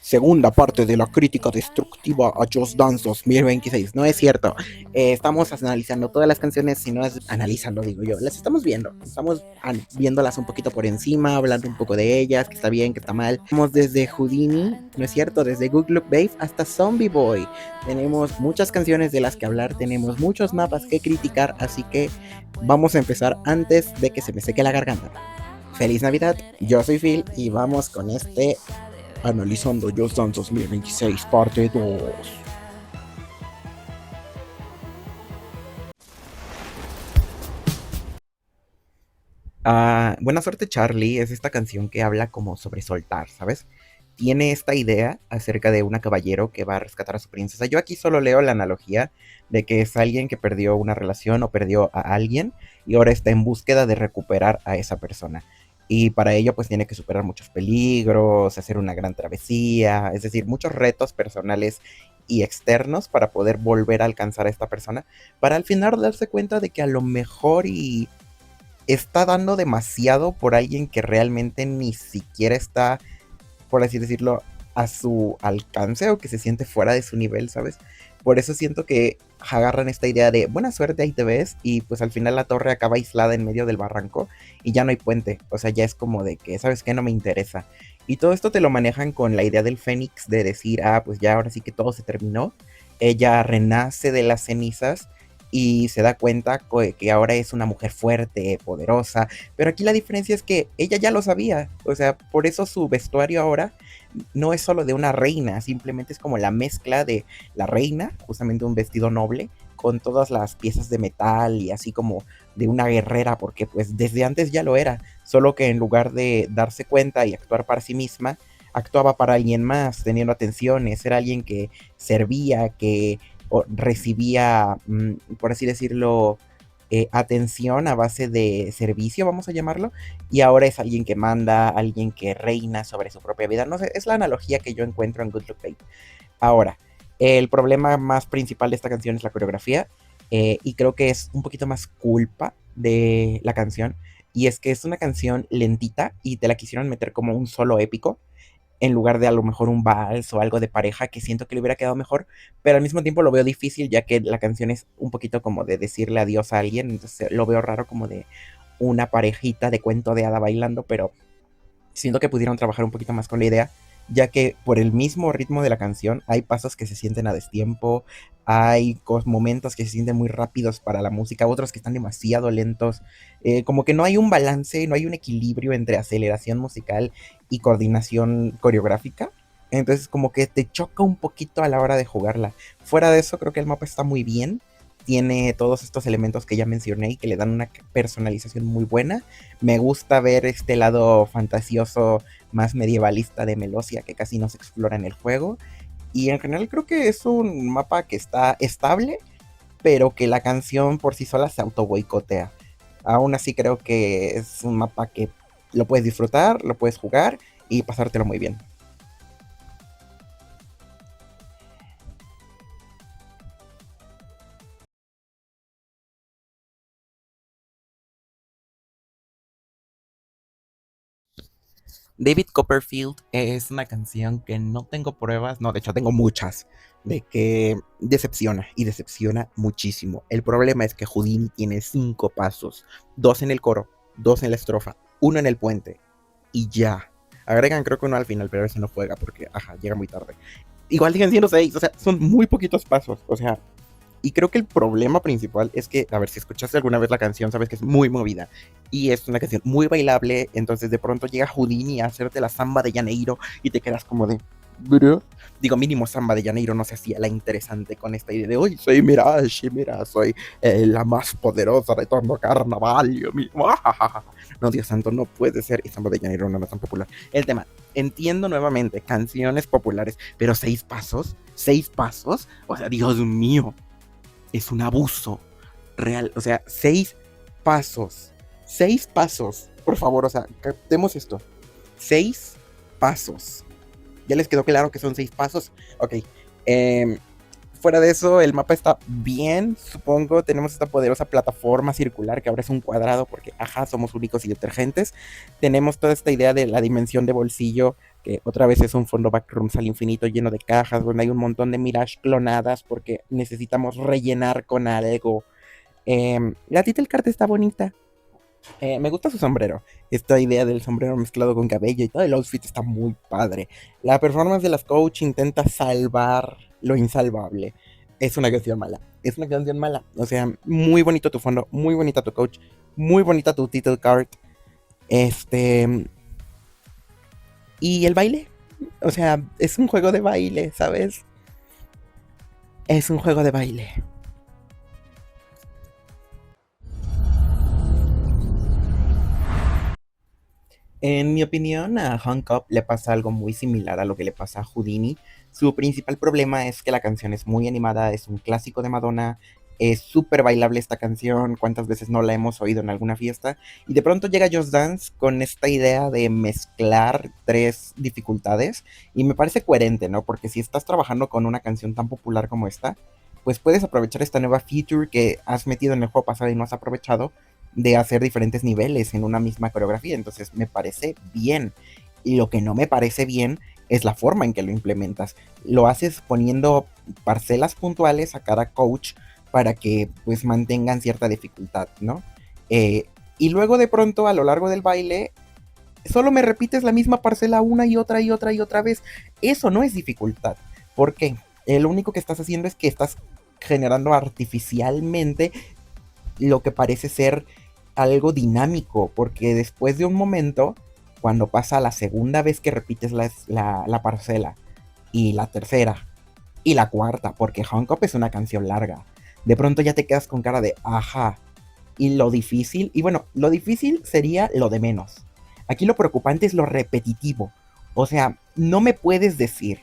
segunda parte de la crítica destructiva a Just Dance 2026. No es cierto. Estamos analizando todas las canciones, si no es analizando, digo yo. Las estamos viendo. Estamos viéndolas un poquito por encima, hablando un poco de ellas, que está bien, que está mal. Tenemos desde Houdini, no es cierto, desde Good Luck Babe hasta Zombie Boy. Tenemos muchas canciones de las que hablar, tenemos muchos mapas que criticar, así que vamos a empezar antes de que se me seque la garganta. Feliz Navidad, yo soy Phil y vamos con este analizando Just Dance 2026 parte 2. Buena suerte Charlie es esta canción que habla como sobre soltar, ¿sabes? Tiene esta idea acerca de una caballero que va a rescatar a su princesa. Yo aquí solo leo la analogía de que es alguien que perdió una relación o perdió a alguien y ahora está en búsqueda de recuperar a esa persona. Y para ello pues tiene que superar muchos peligros, hacer una gran travesía, es decir, muchos retos personales y externos para poder volver a alcanzar a esta persona, para al final darse cuenta de que a lo mejor y está dando demasiado por alguien que realmente ni siquiera está, por así decirlo, a su alcance o que se siente fuera de su nivel, ¿sabes? Por eso siento que agarran esta idea de buena suerte, ahí te ves, y pues al final la torre acaba aislada en medio del barranco y ya no hay puente, o sea, ya es como de que, ¿sabes qué? No me interesa. Y todo esto te lo manejan con la idea del Fénix de decir, pues ya ahora sí que todo se terminó, ella renace de las cenizas y se da cuenta que ahora es una mujer fuerte, poderosa, pero aquí la diferencia es que ella ya lo sabía, o sea, por eso su vestuario ahora no es solo de una reina, simplemente es como la mezcla de la reina, justamente un vestido noble, con todas las piezas de metal y así como de una guerrera, porque pues desde antes ya lo era, solo que en lugar de darse cuenta y actuar para sí misma, actuaba para alguien más, teniendo atenciones, era alguien que servía, que recibía, por así decirlo, atención a base de servicio, vamos a llamarlo, y ahora es alguien que manda, alguien que reina sobre su propia vida. No sé, es la analogía que yo encuentro en Good Luck Babe. Ahora, el problema más principal de esta canción es la coreografía, y creo que es un poquito más culpa de la canción, y es que es una canción lentita y te la quisieron meter como un solo épico, en lugar de a lo mejor un vals o algo de pareja que siento que le hubiera quedado mejor, pero al mismo tiempo lo veo difícil ya que la canción es un poquito como de decirle adiós a alguien, entonces lo veo raro como de una parejita de cuento de hada bailando, pero siento que pudieron trabajar un poquito más con la idea, ya que por el mismo ritmo de la canción hay pasos que se sienten a destiempo, hay momentos que se sienten muy rápidos para la música, otros que están demasiado lentos, como que no hay un balance, no hay un equilibrio entre aceleración musical y coordinación coreográfica. Entonces como que te choca un poquito a la hora de jugarla. Fuera de eso creo que el mapa está muy bien, tiene todos estos elementos que ya mencioné y que le dan una personalización muy buena. Me gusta ver este lado fantasioso más medievalista de Melosia que casi no se explora en el juego. Y en general creo que es un mapa que está estable, pero que la canción por sí sola se auto boicotea. Aún así creo que es un mapa que lo puedes disfrutar, lo puedes jugar y pasártelo muy bien. David Copperfield es una canción que no tengo pruebas, no, de hecho tengo muchas, de que decepciona y decepciona muchísimo. El problema es que Houdini tiene 5 pasos, 2 en el coro, 2 en la estrofa, 1 en el puente y ya. Agregan creo que uno al final, pero ese no juega porque, llega muy tarde. Igual siguen siendo 6, o sea, son muy poquitos pasos, o sea, y creo que el problema principal es que, a ver, si escuchaste alguna vez la canción, sabes que es muy movida. Y es una canción muy bailable. Entonces, de pronto llega Houdini a hacerte la samba de Janeiro y te quedas como de. Bro. Digo, mínimo samba de Janeiro no se hacía la interesante con esta idea de hoy soy Mirashi, mira, soy la más poderosa de todo carnaval. Yo mismo. No, Dios santo, no puede ser. Y samba de Janeiro no es tan popular. El tema, entiendo nuevamente, canciones populares, pero 6 pasos, 6 pasos, o sea, Dios mío, es un abuso real. O sea, 6 pasos. 6 pasos. Por favor, o sea, captemos esto. 6 pasos. ¿Ya les quedó claro que son 6 pasos? Ok. Fuera de eso, el mapa está bien, supongo. Tenemos esta poderosa plataforma circular que ahora es un cuadrado porque, ajá, somos únicos y detergentes. Tenemos toda esta idea de la dimensión de bolsillo, que otra vez es un fondo backrooms al infinito lleno de cajas, donde hay un montón de Mirage clonadas porque necesitamos rellenar con algo. La title card está bonita. Me gusta su sombrero. Esta idea del sombrero mezclado con cabello y todo el outfit está muy padre. La performance de las coach intenta salvar lo insalvable. Es una canción mala. Es una canción mala. O sea, muy bonito tu fondo, muy bonita tu coach, muy bonita tu title card. Este. Y el baile. O sea, es un juego de baile, ¿sabes? Es un juego de baile. En mi opinión, a Hancock le pasa algo muy similar a lo que le pasa a Houdini. Su principal problema es que la canción es muy animada, es un clásico de Madonna, es súper bailable esta canción, cuántas veces no la hemos oído en alguna fiesta, y de pronto llega Just Dance con esta idea de mezclar tres dificultades, y me parece coherente, ¿no? Porque si estás trabajando con una canción tan popular como esta, pues puedes aprovechar esta nueva feature que has metido en el juego pasado y no has aprovechado de hacer diferentes niveles en una misma coreografía. Entonces me parece bien. Y lo que no me parece bien es la forma en que lo implementas. Lo haces poniendo parcelas puntuales a cada coach para que pues mantengan cierta dificultad, ¿no? Eh, y luego de pronto a lo largo del baile solo me repites la misma parcela una y otra y otra y otra vez. Eso no es dificultad. ¿Por qué? Lo único que estás haciendo es que estás generando artificialmente lo que parece ser algo dinámico, porque después de un momento, cuando pasa la segunda vez que repites la parcela, y la tercera, y la cuarta, porque Hunk Up es una canción larga, de pronto ya te quedas con cara de, ajá, y lo difícil, y bueno, lo difícil sería lo de menos. Aquí lo preocupante es lo repetitivo. O sea, no me puedes decir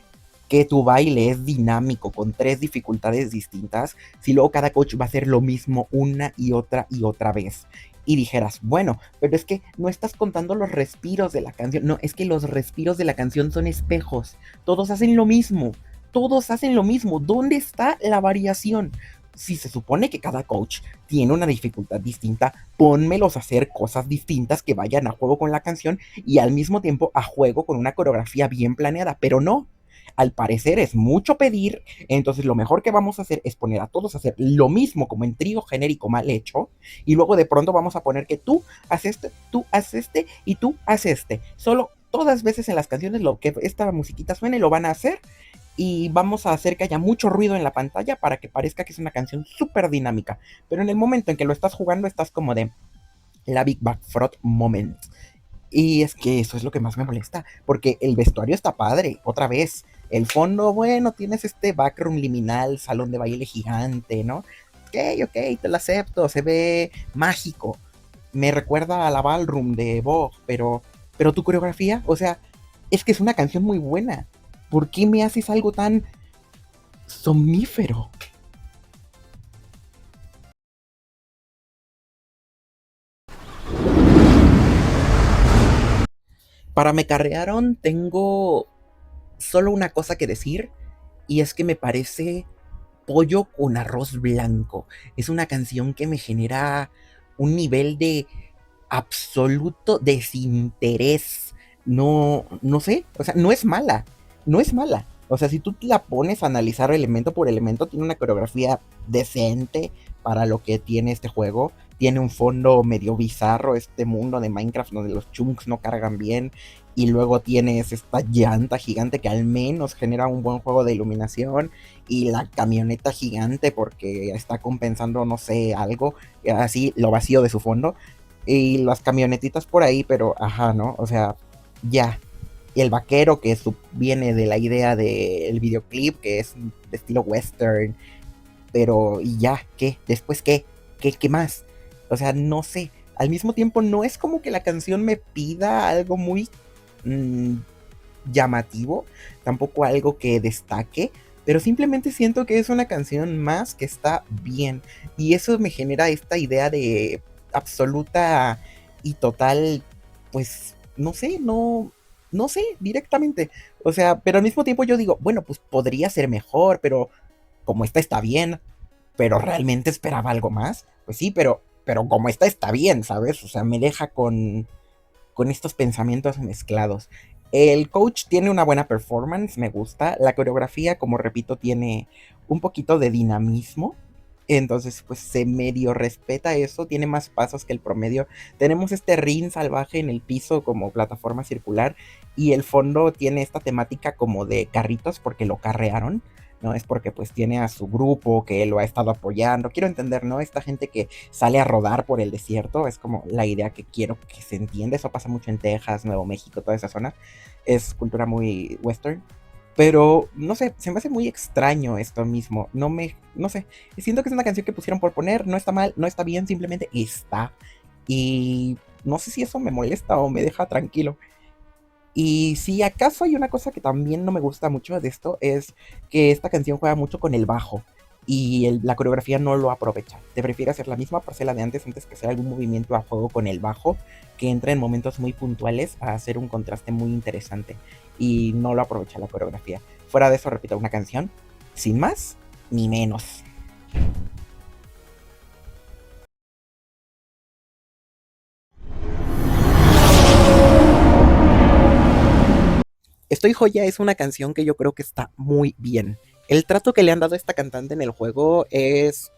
que tu baile es dinámico con tres dificultades distintas si luego cada coach va a hacer lo mismo una y otra vez. Y dijeras, bueno, pero es que no estás contando los respiros de la canción. No, es que los respiros de la canción son espejos. Todos hacen lo mismo. Todos hacen lo mismo. ¿Dónde está la variación? Si se supone que cada coach tiene una dificultad distinta, pónmelos a hacer cosas distintas que vayan a juego con la canción y al mismo tiempo a juego con una coreografía bien planeada, pero no. Al parecer es mucho pedir, entonces lo mejor que vamos a hacer es poner a todos a hacer lo mismo como en trío genérico mal hecho y luego de pronto vamos a poner que tú haces este y tú haces este. Solo todas veces en las canciones lo que esta musiquita suene lo van a hacer y vamos a hacer que haya mucho ruido en la pantalla para que parezca que es una canción súper dinámica. Pero en el momento en que lo estás jugando, estás como de la Big Back Front Moment. Y es que eso es lo que más me molesta, porque el vestuario está padre, otra vez. El fondo, bueno, tienes este backroom liminal, salón de baile gigante, ¿no? Ok, ok, te lo acepto, se ve mágico. Me recuerda a la ballroom de Vogue, pero tu coreografía, o sea, es que es una canción muy buena. ¿Por qué me haces algo tan somnífero? Para Me Carrearon tengo solo una cosa que decir y es que me parece pollo con arroz blanco. Es una canción que me genera un nivel de absoluto desinterés. No, no sé, o sea, no es mala, no es mala. O sea, si tú la pones a analizar elemento por elemento, tiene una coreografía decente para lo que tiene este juego. Tiene un fondo medio bizarro, este mundo de Minecraft donde los chunks no cargan bien. Y luego tienes esta llanta gigante que al menos genera un buen juego de iluminación. Y la camioneta gigante porque está compensando, no sé, algo. Así, lo vacío de su fondo y las camionetitas por ahí, pero ajá, ¿no? O sea, ya. Y el vaquero que viene de la idea del videoclip, que es de estilo western, pero y ya, ¿qué? ¿Después qué? ¿Qué más? O sea, no sé. Al mismo tiempo, no es como que la canción me pida algo muy mm, llamativo, tampoco algo que destaque, pero simplemente siento que es una canción más que está bien. Y eso me genera esta idea de absoluta y total, pues, no sé, no sé directamente. O sea, pero al mismo tiempo yo digo, bueno, pues podría ser mejor, pero como esta está bien, pero realmente esperaba algo más. Pues sí, pero como esta está bien, ¿sabes? O sea, me deja con estos pensamientos mezclados. El coach tiene una buena performance, me gusta. La coreografía, como repito, tiene un poquito de dinamismo. Entonces, pues se medio respeta eso, tiene más pasos que el promedio. Tenemos este ring salvaje en el piso como plataforma circular y el fondo tiene esta temática como de carritos porque lo carrearon, ¿no? Es porque pues tiene a su grupo que lo ha estado apoyando. Quiero entender, ¿no? Esta gente que sale a rodar por el desierto, es como la idea que quiero que se entienda. Eso pasa mucho en Texas, Nuevo México, toda esa zona. Es cultura muy western. Pero, no sé, se me hace muy extraño esto mismo. No sé, siento que es una canción que pusieron por poner, no está mal, no está bien, simplemente está. Y no sé si eso me molesta o me deja tranquilo. Y si acaso hay una cosa que también no me gusta mucho de esto, es que esta canción juega mucho con el bajo y la coreografía no lo aprovecha. Te prefiere hacer la misma parcela de antes que hacer algún movimiento a juego con el bajo, que entra en momentos muy puntuales a hacer un contraste muy interesante y no lo aprovecha la coreografía. Fuera de eso, repito, una canción sin más ni menos. Estoy Joya es una canción que yo creo que está muy bien. El trato que le han dado a esta cantante en el juego es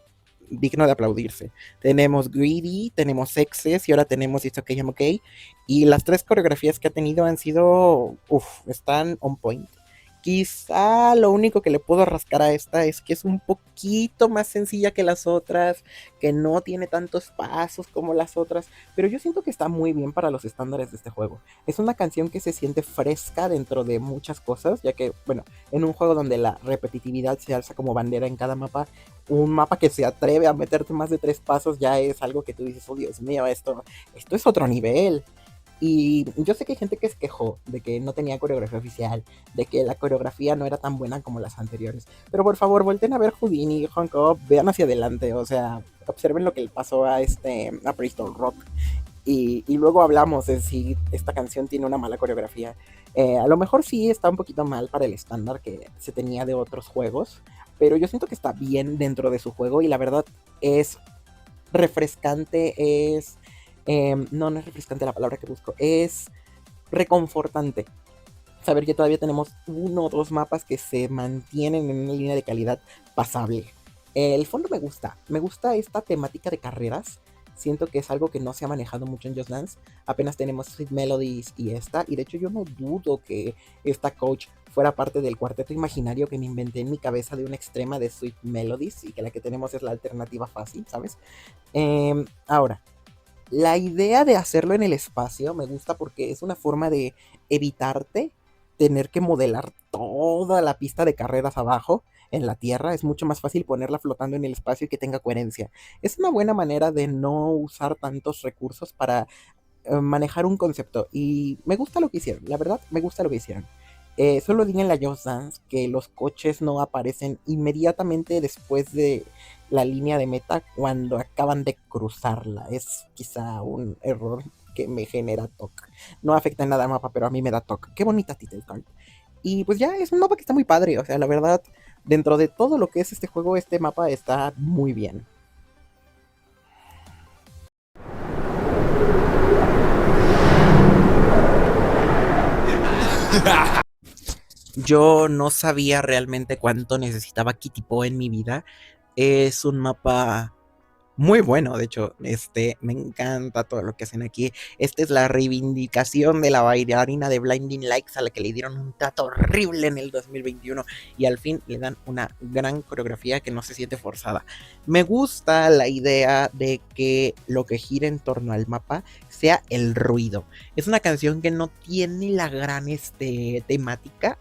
digno de aplaudirse. Tenemos Greedy, tenemos Excess y ahora tenemos It's Okay, I'm Okay. Y las tres coreografías que ha tenido han sido, están on point. Quizá lo único que le puedo rascar a esta es que es un poquito más sencilla que las otras, que no tiene tantos pasos como las otras, pero yo siento que está muy bien para los estándares de este juego. Es una canción que se siente fresca dentro de muchas cosas, ya que, bueno, en un juego donde la repetitividad se alza como bandera en cada mapa, un mapa que se atreve a meterte más de tres pasos ya es algo que tú dices, oh Dios mío, esto es otro nivel. Y yo sé que hay gente que se quejó de que no tenía coreografía oficial, de que la coreografía no era tan buena como las anteriores. Pero por favor, volten a ver Houdini, Hong Kong, vean hacia adelante, o sea, observen lo que le pasó a Bristol Rock. Y luego hablamos de si esta canción tiene una mala coreografía. A lo mejor sí está un poquito mal para el estándar que se tenía de otros juegos, pero yo siento que está bien dentro de su juego y la verdad es refrescante, no es refrescante la palabra que busco, es reconfortante saber que todavía tenemos uno o dos mapas que se mantienen en una línea de calidad pasable. El fondo me gusta esta temática de carreras. Siento que es algo que no se ha manejado mucho en Just Dance. Apenas tenemos Sweet Melodies y esta. Y de hecho yo no dudo que esta coach fuera parte del cuarteto imaginario que me inventé en mi cabeza de una extrema de Sweet Melodies y que la que tenemos es la alternativa fácil, ¿sabes? Ahora, la idea de hacerlo en el espacio me gusta porque es una forma de evitarte tener que modelar toda la pista de carreras abajo en la Tierra. Es mucho más fácil ponerla flotando en el espacio y que tenga coherencia. Es una buena manera de no usar tantos recursos para manejar un concepto. Y me gusta lo que hicieron, la verdad, me gusta lo que hicieron. Solo digan en la Just Dance que los coches no aparecen inmediatamente después de la línea de meta cuando acaban de cruzarla. Es quizá un error que me genera toque. No afecta en nada al mapa, pero a mí me da toque. Qué bonita title card. Y pues ya es un mapa que está muy padre. O sea, la verdad, dentro de todo lo que es este juego, este mapa está muy bien. Yo no sabía realmente cuánto necesitaba Kitty Poe en mi vida. Es un mapa muy bueno, de hecho, me encanta todo lo que hacen aquí. Esta es la reivindicación de la bailarina de Blinding Lights a la que le dieron un trato horrible en el 2021 y al fin le dan una gran coreografía que no se siente forzada. Me gusta la idea de que lo que gira en torno al mapa sea el ruido. Es una canción que no tiene la gran temática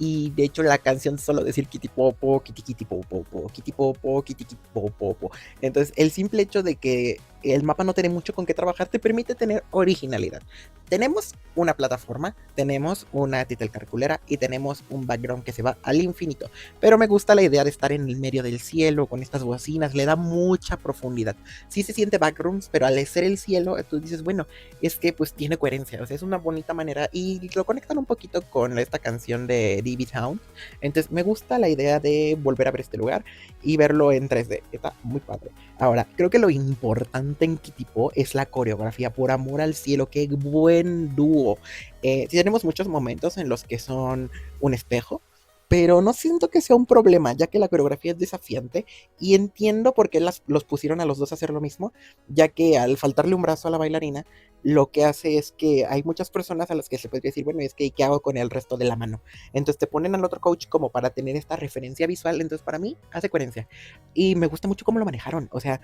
y de hecho la canción solo decir Kitty Popo, Kitty Kitty Popo, Kitty Popo, Kitty Kitty Popo. Entonces el simple hecho de que el mapa no tiene mucho con qué trabajar, te permite tener originalidad. Tenemos una plataforma, tenemos una titelcarculera y tenemos un background que se va al infinito. Pero me gusta la idea de estar en el medio del cielo con estas bocinas, le da mucha profundidad. Sí se siente backrooms, pero al ser el cielo, tú dices, bueno, es que pues tiene coherencia, o sea, es una bonita manera y lo conectan un poquito con esta canción de D.B. Town. Entonces me gusta la idea de volver a ver este lugar y verlo en 3D. Está muy padre. Ahora, creo que lo importante en Kitipo es la coreografía. Por amor al cielo, qué buen dúo. Sí tenemos muchos momentos en los que son un espejo, pero no siento que sea un problema, ya que la coreografía es desafiante y entiendo por qué los pusieron a los dos a hacer lo mismo, ya que al faltarle un brazo a la bailarina, lo que hace es que hay muchas personas a las que se puede decir, bueno, es que ¿qué hago con el resto de la mano? Entonces te ponen al otro coach como para tener esta referencia visual, entonces para mí hace coherencia. Y me gusta mucho cómo lo manejaron, o sea,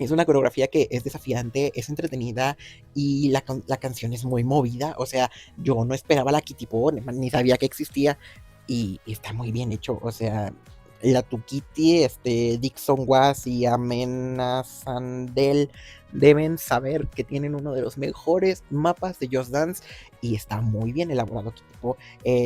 es una coreografía que es desafiante, es entretenida y la canción es muy movida. O sea, yo no esperaba la Kitipo, ni sabía que existía y está muy bien hecho. O sea, la Tukiti, Dixon Was y Amena Sandel deben saber que tienen uno de los mejores mapas de Just Dance y está muy bien elaborado Kitipo.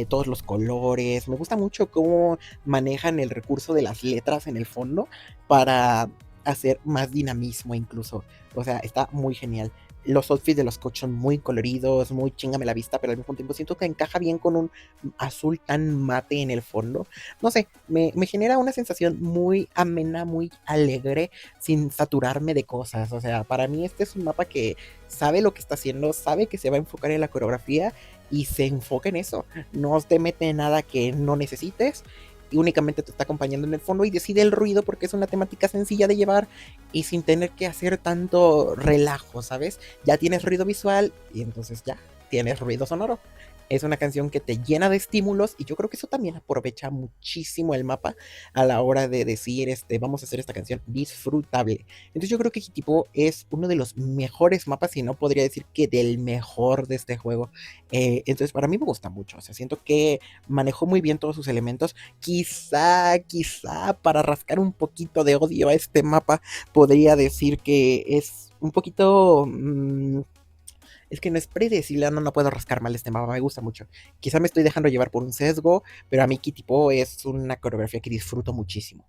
Todos los colores, me gusta mucho cómo manejan el recurso de las letras en el fondo para hacer más dinamismo incluso. O sea, está muy genial. Los outfits de los coches son muy coloridos, muy chingame la vista, pero al mismo tiempo siento que encaja bien con un azul tan mate en el fondo. No sé, me genera una sensación muy amena, muy alegre, sin saturarme de cosas. O sea, para mí este es un mapa que sabe lo que está haciendo, sabe que se va a enfocar en la coreografía y se enfoca en eso. No te mete nada que no necesites y únicamente te está acompañando en el fondo y decide el ruido porque es una temática sencilla de llevar y sin tener que hacer tanto relajo, ¿sabes? Ya tienes ruido visual y entonces ya tienes ruido sonoro. Es una canción que te llena de estímulos y yo creo que eso también aprovecha muchísimo el mapa a la hora de decir, vamos a hacer esta canción disfrutable. Entonces yo creo que Hitipo es uno de los mejores mapas, y no podría decir que del mejor de este juego. Entonces para mí me gusta mucho, o sea, siento que manejó muy bien todos sus elementos. Quizá para rascar un poquito de odio a este mapa, podría decir que es un poquito... es que no es predecible, no puedo rascar mal este mapa, me gusta mucho. Quizá me estoy dejando llevar por un sesgo, pero a mí Kitipo es una coreografía que disfruto muchísimo.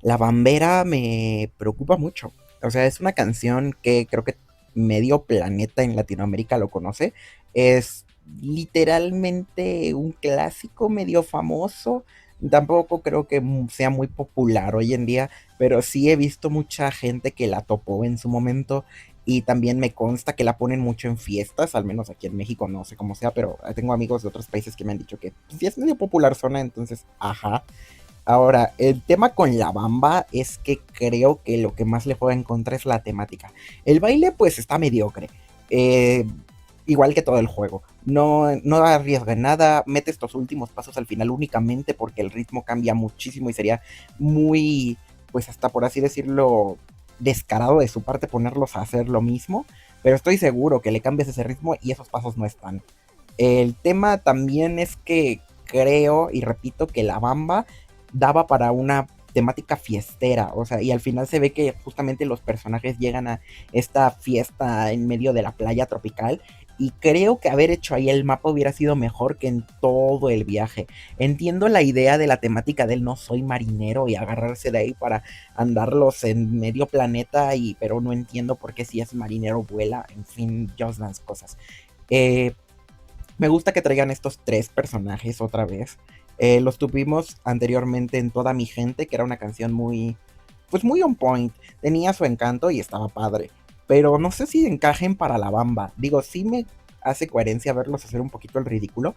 La Bambera me preocupa mucho. O sea, es una canción que creo que medio planeta en Latinoamérica lo conoce. Es literalmente un clásico medio famoso. Tampoco creo que sea muy popular hoy en día, pero sí he visto mucha gente que la topó en su momento y también me consta que la ponen mucho en fiestas, al menos aquí en México, no sé cómo sea, pero tengo amigos de otros países que me han dicho que pues, sí es medio popular zona, entonces, ajá. Ahora, el tema con la bamba es que creo que lo que más le juega en contra es la temática. El baile, pues, está mediocre. Eh, Igual que todo el juego. No arriesga en nada, mete estos últimos pasos al final únicamente porque el ritmo cambia muchísimo y sería muy, pues hasta por así decirlo, descarado de su parte ponerlos a hacer lo mismo. Pero estoy seguro que le cambias ese ritmo y esos pasos no están. El tema también es que creo y repito que la bamba daba para una temática fiestera, o sea, y al final se ve que justamente los personajes llegan a esta fiesta en medio de la playa tropical y creo que haber hecho ahí el mapa hubiera sido mejor que en todo el viaje. Entiendo la idea de la temática del no soy marinero y agarrarse de ahí para andarlos en medio planeta, pero no entiendo por qué si es marinero vuela, en fin, just las cosas. Eh, Me gusta que traigan estos tres personajes otra vez. Los tuvimos anteriormente en Toda Mi Gente, que era una canción muy, pues muy on point. Tenía su encanto y estaba padre. Pero no sé si encajen para la bamba. Digo, sí me hace coherencia verlos hacer un poquito el ridículo,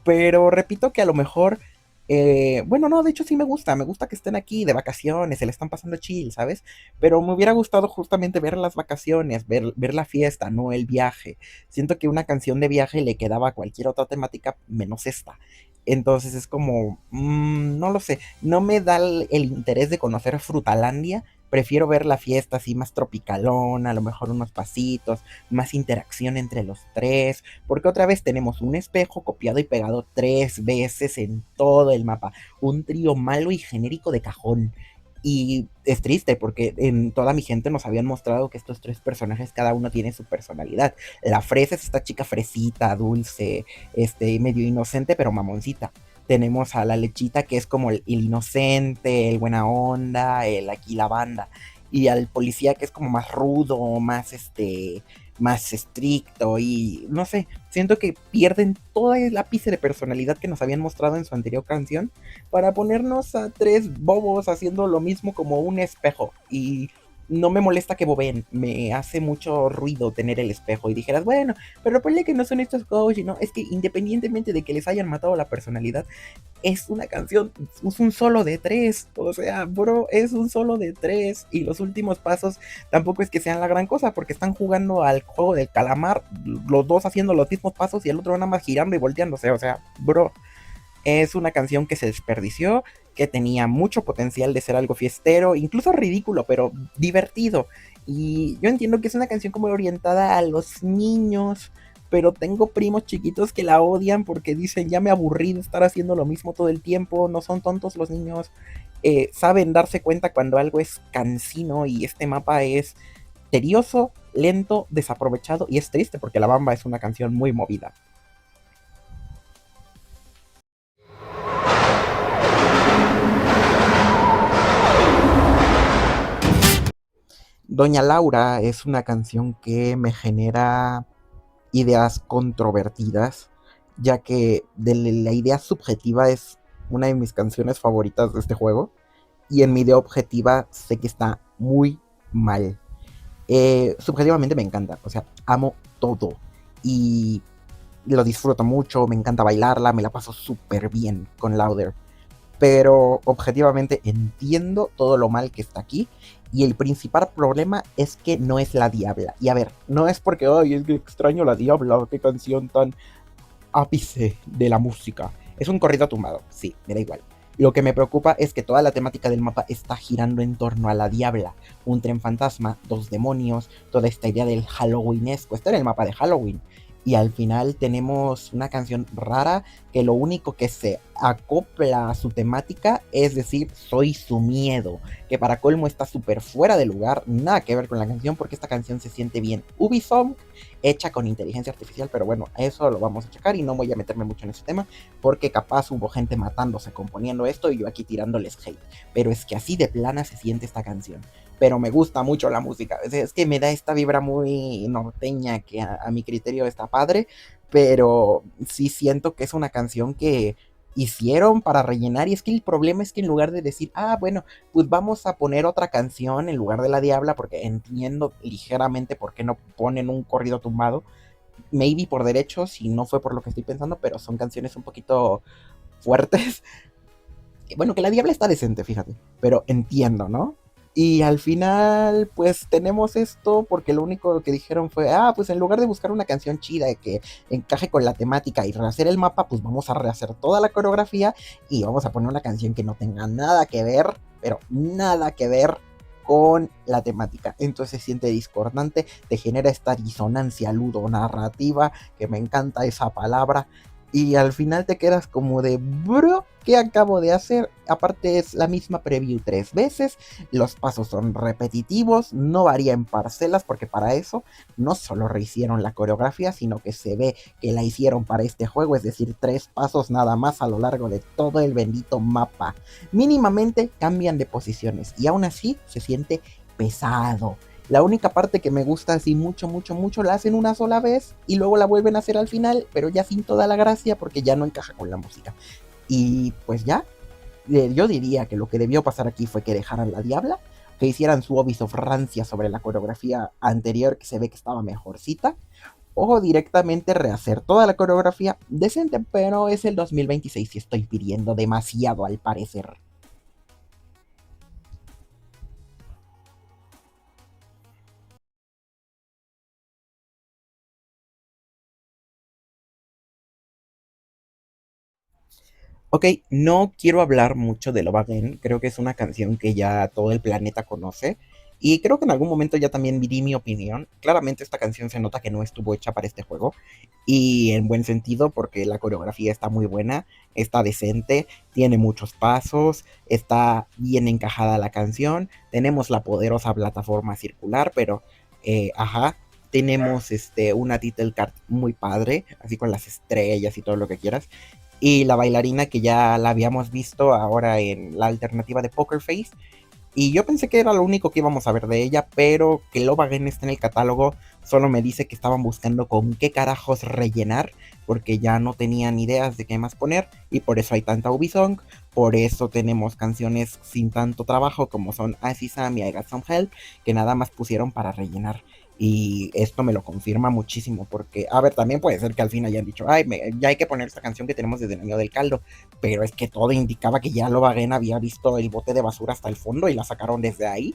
pero repito que a lo mejor, bueno, no, de hecho sí me gusta que estén aquí de vacaciones, se le están pasando chill, ¿sabes? Pero me hubiera gustado justamente ver las vacaciones, ver la fiesta, no el viaje. Siento que una canción de viaje le quedaba a cualquier otra temática menos esta. Entonces es como, no lo sé, no me da el interés de conocer Frutalandia prefiero ver la fiesta así más tropicalona, a lo mejor unos pasitos, más interacción entre los tres, porque otra vez tenemos un espejo copiado y pegado 3 veces en todo el mapa, un trío malo y genérico de cajón. Y es triste porque en toda mi gente nos habían mostrado que estos tres personajes cada uno tiene su personalidad. La fresa es esta chica fresita, dulce, medio inocente, pero mamoncita. Tenemos a la lechita que es como el inocente, el buena onda, el aquí la banda. Y al policía que es como más rudo, más más estricto y no sé, siento que pierden todo el ápice de personalidad que nos habían mostrado en su anterior canción para ponernos a tres bobos haciendo lo mismo como un espejo. Y no me molesta que boben, me hace mucho ruido tener el espejo. Y dijeras, bueno, pero ponle que no son estos coach, ¿no? Es que independientemente de que les hayan matado la personalidad, es una canción, es un solo de tres. O sea, bro, es un solo de tres. Y los últimos pasos tampoco es que sean la gran cosa, porque están jugando al juego del calamar, los dos haciendo los mismos pasos y el otro nada más girando y volteándose. O sea, bro, es una canción que se desperdició, que tenía mucho potencial de ser algo fiestero, incluso ridículo, pero divertido. Y yo entiendo que es una canción como orientada a los niños, pero tengo primos chiquitos que la odian porque dicen, ya me aburrí de estar haciendo lo mismo todo el tiempo, no son tontos los niños, saben darse cuenta cuando algo es cansino y este mapa es tedioso, lento, desaprovechado y es triste porque La Bamba es una canción muy movida. Doña Laura es una canción que me genera ideas controvertidas, ya que de la idea subjetiva es una de mis canciones favoritas de este juego, y en mi idea objetiva sé que está muy mal. Subjetivamente me encanta, o sea, amo todo y lo disfruto mucho, me encanta bailarla, me la paso súper bien con Louder, pero objetivamente entiendo todo lo mal que está aquí. Y el principal problema es que no es la Diabla. Y a ver, no es porque, ay, es que extraño la Diabla, qué canción tan ápice de la música. Es un corrido tumbado, sí, me da igual. Lo que me preocupa es que toda la temática del mapa está girando en torno a la Diabla. Un tren fantasma, dos demonios, toda esta idea del Halloweenesco. Está en el mapa de Halloween. Y al final tenemos una canción rara que lo único que se acopla a su temática es decir, soy su miedo, que para colmo está súper fuera de lugar, nada que ver con la canción porque esta canción se siente bien Ubisoft, hecha con inteligencia artificial, pero bueno, eso lo vamos a checar y no voy a meterme mucho en ese tema porque capaz hubo gente matándose componiendo esto y yo aquí tirándoles hate, pero es que así de plana se siente esta canción. Pero me gusta mucho la música, es que me da esta vibra muy norteña que a mi criterio está padre, pero sí siento que es una canción que hicieron para rellenar. Y es que el problema es que en lugar de decir, ah, bueno, pues vamos a poner otra canción en lugar de la Diabla, porque entiendo ligeramente por qué no ponen un corrido tumbado, maybe por derechos, si no fue por lo que estoy pensando, pero son canciones un poquito fuertes. Bueno, que la Diabla está decente, fíjate, pero entiendo, ¿no? Y al final, pues tenemos esto porque lo único que dijeron fue, ah, pues en lugar de buscar una canción chida que encaje con la temática y rehacer el mapa, pues vamos a rehacer toda la coreografía y vamos a poner una canción que no tenga nada que ver, pero nada que ver con la temática. Entonces se siente discordante, te genera esta disonancia ludonarrativa, que me encanta esa palabra, y al final te quedas como de, bro, ¿qué acabo de hacer? Aparte es la misma preview 3 veces, los pasos son repetitivos, no varía en parcelas porque para eso no solo rehicieron la coreografía, sino que se ve que la hicieron para este juego, es decir, 3 pasos nada más a lo largo de todo el bendito mapa. Mínimamente cambian de posiciones y aún así se siente pesado. La única parte que me gusta así mucho, mucho, mucho la hacen una sola vez y luego la vuelven a hacer al final, pero ya sin toda la gracia porque ya no encaja con la música. Y pues ya, yo diría que lo que debió pasar aquí fue que dejaran la Diabla, que hicieran su Ubisoft rancia sobre la coreografía anterior que se ve que estaba mejorcita, o directamente rehacer toda la coreografía decente, pero es el 2026 y estoy pidiendo demasiado al parecer. Ok, no quiero hablar mucho de Love Again, creo que es una canción que ya todo el planeta conoce y creo que en algún momento ya también di mi opinión. Claramente esta canción se nota que no estuvo hecha para este juego y en buen sentido porque la coreografía está muy buena, está decente, tiene muchos pasos, está bien encajada la canción, tenemos la poderosa plataforma circular, pero ajá, tenemos una title card muy padre, así con las estrellas y todo lo que quieras. Y la bailarina que ya la habíamos visto ahora en la alternativa de Poker Face. Y yo pensé que era lo único que íbamos a ver de ella, pero que Love Again está en el catálogo solo me dice que estaban buscando con qué carajos rellenar, porque ya no tenían ideas de qué más poner, y por eso hay tanta Ubisong, por eso tenemos canciones sin tanto trabajo como son As Is Sam y I Got Some Help, que nada más pusieron para rellenar. Y esto me lo confirma muchísimo, porque, a ver, también puede ser que al fin hayan dicho, ay, ya hay que poner esta canción que tenemos desde el año del caldo, pero es que todo indicaba que ya Lovagen había visto el bote de basura hasta el fondo y la sacaron desde ahí.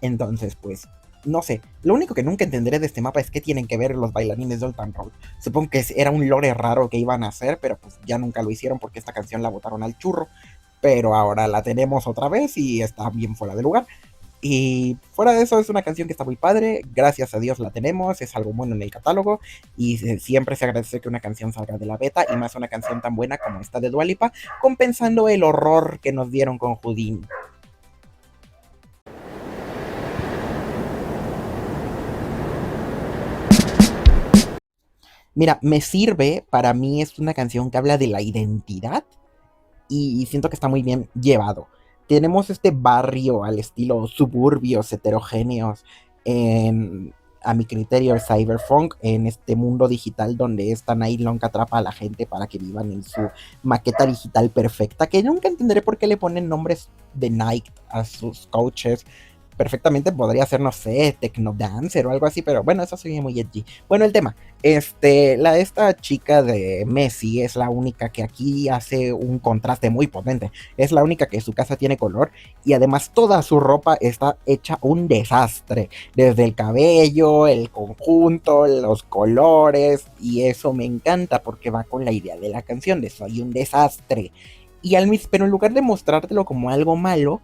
Entonces, pues, no sé. Lo único que nunca entenderé de este mapa es qué tienen que ver los bailarines de Old Town Road. Supongo que era un lore raro que iban a hacer, pero pues ya nunca lo hicieron porque esta canción la botaron al churro. Pero ahora la tenemos otra vez y está bien fuera de lugar. Y fuera de eso es una canción que está muy padre, gracias a Dios la tenemos, es algo bueno en el catálogo y siempre se agradece que una canción salga de la beta y más una canción tan buena como esta de Dua Lipa, compensando el horror que nos dieron con Houdini. Mira, me sirve, para mí es una canción que habla de la identidad y siento que está muy bien llevado. Tenemos este barrio al estilo suburbios heterogéneos, en, a mi criterio el cyberpunk, en este mundo digital donde esta Night Long atrapa a la gente para que vivan en su maqueta digital perfecta, que nunca entenderé por qué le ponen nombres de Night a sus coaches. Perfectamente podría ser, no sé, Technodancer o algo así, pero bueno, eso sería muy edgy. Bueno, el tema, esta chica de Messi es la única que aquí hace un contraste muy potente. Es la única que su casa tiene color y además toda su ropa está hecha un desastre. Desde el cabello, el conjunto, los colores y eso me encanta porque va con la idea de la canción de soy un desastre. Pero en lugar de mostrártelo como algo malo,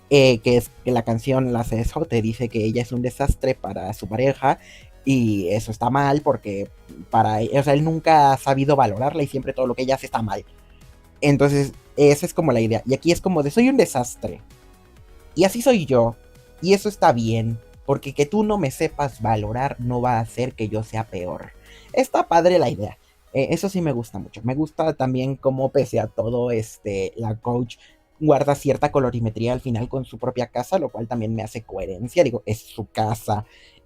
que es que la canción la hace eso, te dice que ella es un desastre para su pareja y eso está mal porque o sea, él nunca ha sabido valorarla y siempre todo lo que ella hace está mal. Entonces, esa es como la idea. Y aquí es como de soy un desastre. Y así soy yo. Y eso está bien. Porque que tú no me sepas valorar no va a hacer que yo sea peor. Está padre la idea. Eso sí me gusta mucho. Me gusta también cómo pese a todo, la coach guarda cierta colorimetría al final con su propia casa, lo cual también me hace coherencia. Digo, es su casa.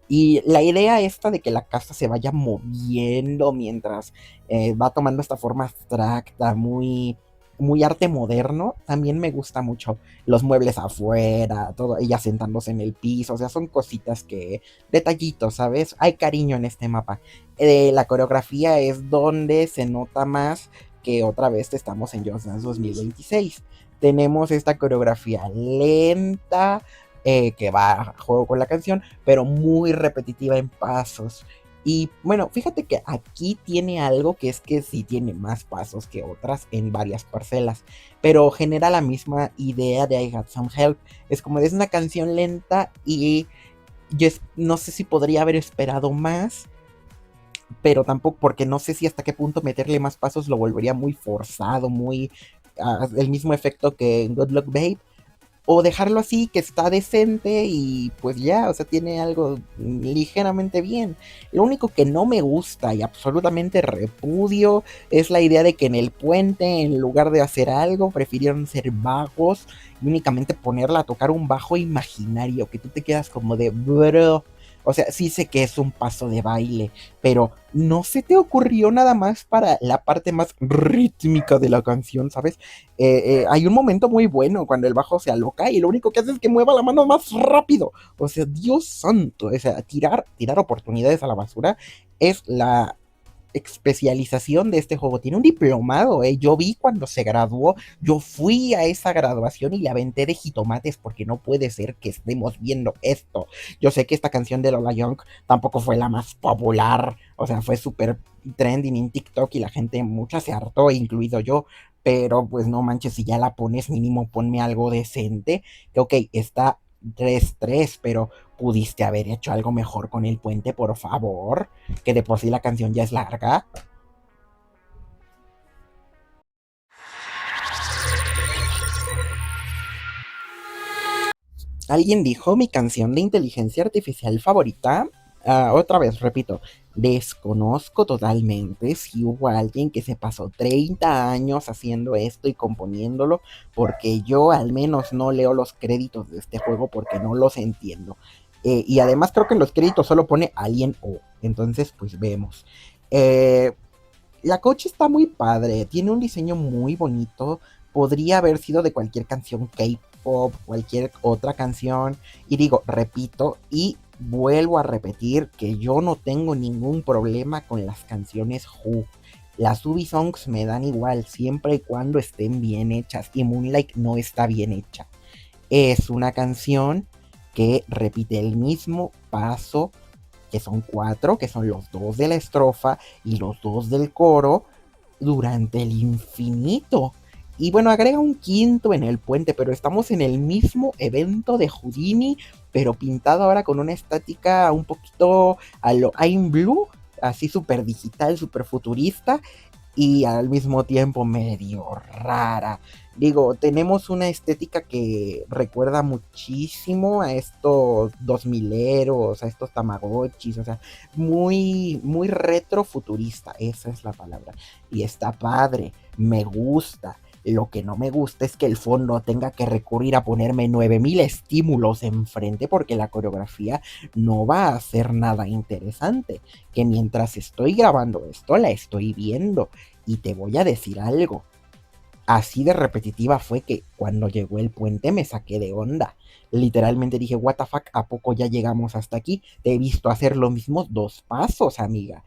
Y la idea esta de que la casa se vaya moviendo mientras va tomando esta forma abstracta, muy arte moderno, también me gusta mucho. Los muebles afuera, todo, ella sentándose en el piso, o sea, son cositas que, detallitos, ¿sabes? Hay cariño en este mapa. La coreografía es donde se nota más que otra vez estamos en Just Dance 2026. Tenemos esta coreografía lenta, que va a juego con la canción, pero muy repetitiva en pasos. Y bueno, fíjate que aquí tiene algo que es que sí tiene más pasos que otras en varias parcelas, pero genera la misma idea de I Got Some Help. Es como es una canción lenta y no sé si podría haber esperado más, pero tampoco, porque no sé si hasta qué punto meterle más pasos lo volvería muy forzado, muy el mismo efecto que en Good Luck Babe, o dejarlo así, que está decente y pues ya, o sea, tiene algo ligeramente bien. Lo único que no me gusta y absolutamente repudio es la idea de que en el puente, en lugar de hacer algo, prefirieron ser vagos y únicamente ponerla a tocar un bajo imaginario, que tú te quedas como de, bro. O sea, sí sé que es un paso de baile, pero no se te ocurrió nada más para la parte más rítmica de la canción, ¿sabes? Hay un momento muy bueno cuando el bajo se aloca y lo único que hace es que mueva la mano más rápido. O sea, Dios santo, o sea, tirar oportunidades a la basura es la especialización de este juego. Tiene un diplomado, ¿eh? Yo vi cuando se graduó, yo fui a esa graduación y le aventé de jitomates porque no puede ser que estemos viendo esto. Yo sé que esta canción de Lola Young tampoco fue la más popular, o sea, fue súper trending en TikTok y la gente mucha se hartó, incluido yo, pero pues no manches, si ya la pones mínimo ponme algo decente, que ok, está 3-3, pero pudiste haber hecho algo mejor con el puente, por favor, que de por sí la canción ya es larga. Alguien dijo mi canción de inteligencia artificial favorita. Otra vez, repito, desconozco totalmente si hubo alguien que se pasó 30 años haciendo esto y componiéndolo, porque yo al menos no leo los créditos de este juego porque no los entiendo. Y además creo que en los créditos solo pone Alien O. Entonces, pues vemos. Eh, la coach está muy padre, tiene un diseño muy bonito, podría haber sido de cualquier canción K-pop, cualquier otra canción, y digo, repito, y vuelvo a repetir que yo no tengo ningún problema con las canciones Who. Las Ubi Songs me dan igual, siempre y cuando estén bien hechas, y Moonlight no está bien hecha. Es una canción que repite el mismo paso, que son cuatro, que son los dos de la estrofa y los dos del coro, durante el infinito. Y bueno, agrega un quinto en el puente, pero estamos en el mismo evento de Houdini, pero pintado ahora con una estática un poquito a lo I'm Blue, así súper digital, súper futurista, y al mismo tiempo medio rara. Digo, tenemos una estética que recuerda muchísimo a estos 2000eros, a estos Tamagotchis, o sea, muy, muy retrofuturista, esa es la palabra. Y está padre, me gusta. Lo que no me gusta es que el fondo tenga que recurrir a ponerme 9000 estímulos enfrente porque la coreografía no va a ser nada interesante. Que mientras estoy grabando esto, la estoy viendo. Y te voy a decir algo. Así de repetitiva fue que cuando llegó el puente me saqué de onda. Literalmente dije, what the fuck, ¿a poco ya llegamos hasta aquí? Te he visto hacer los mismos dos pasos, amiga.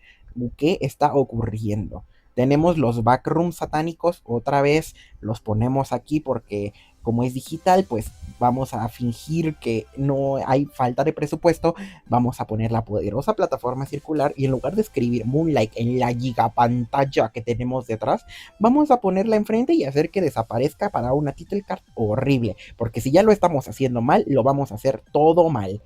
¿Qué está ocurriendo? Tenemos los backrooms satánicos, otra vez los ponemos aquí porque como es digital, pues vamos a fingir que no hay falta de presupuesto, vamos a poner la poderosa plataforma circular y en lugar de escribir Moonlight en la gigapantalla que tenemos detrás, vamos a ponerla enfrente y hacer que desaparezca para una title card horrible, porque si ya lo estamos haciendo mal, lo vamos a hacer todo mal.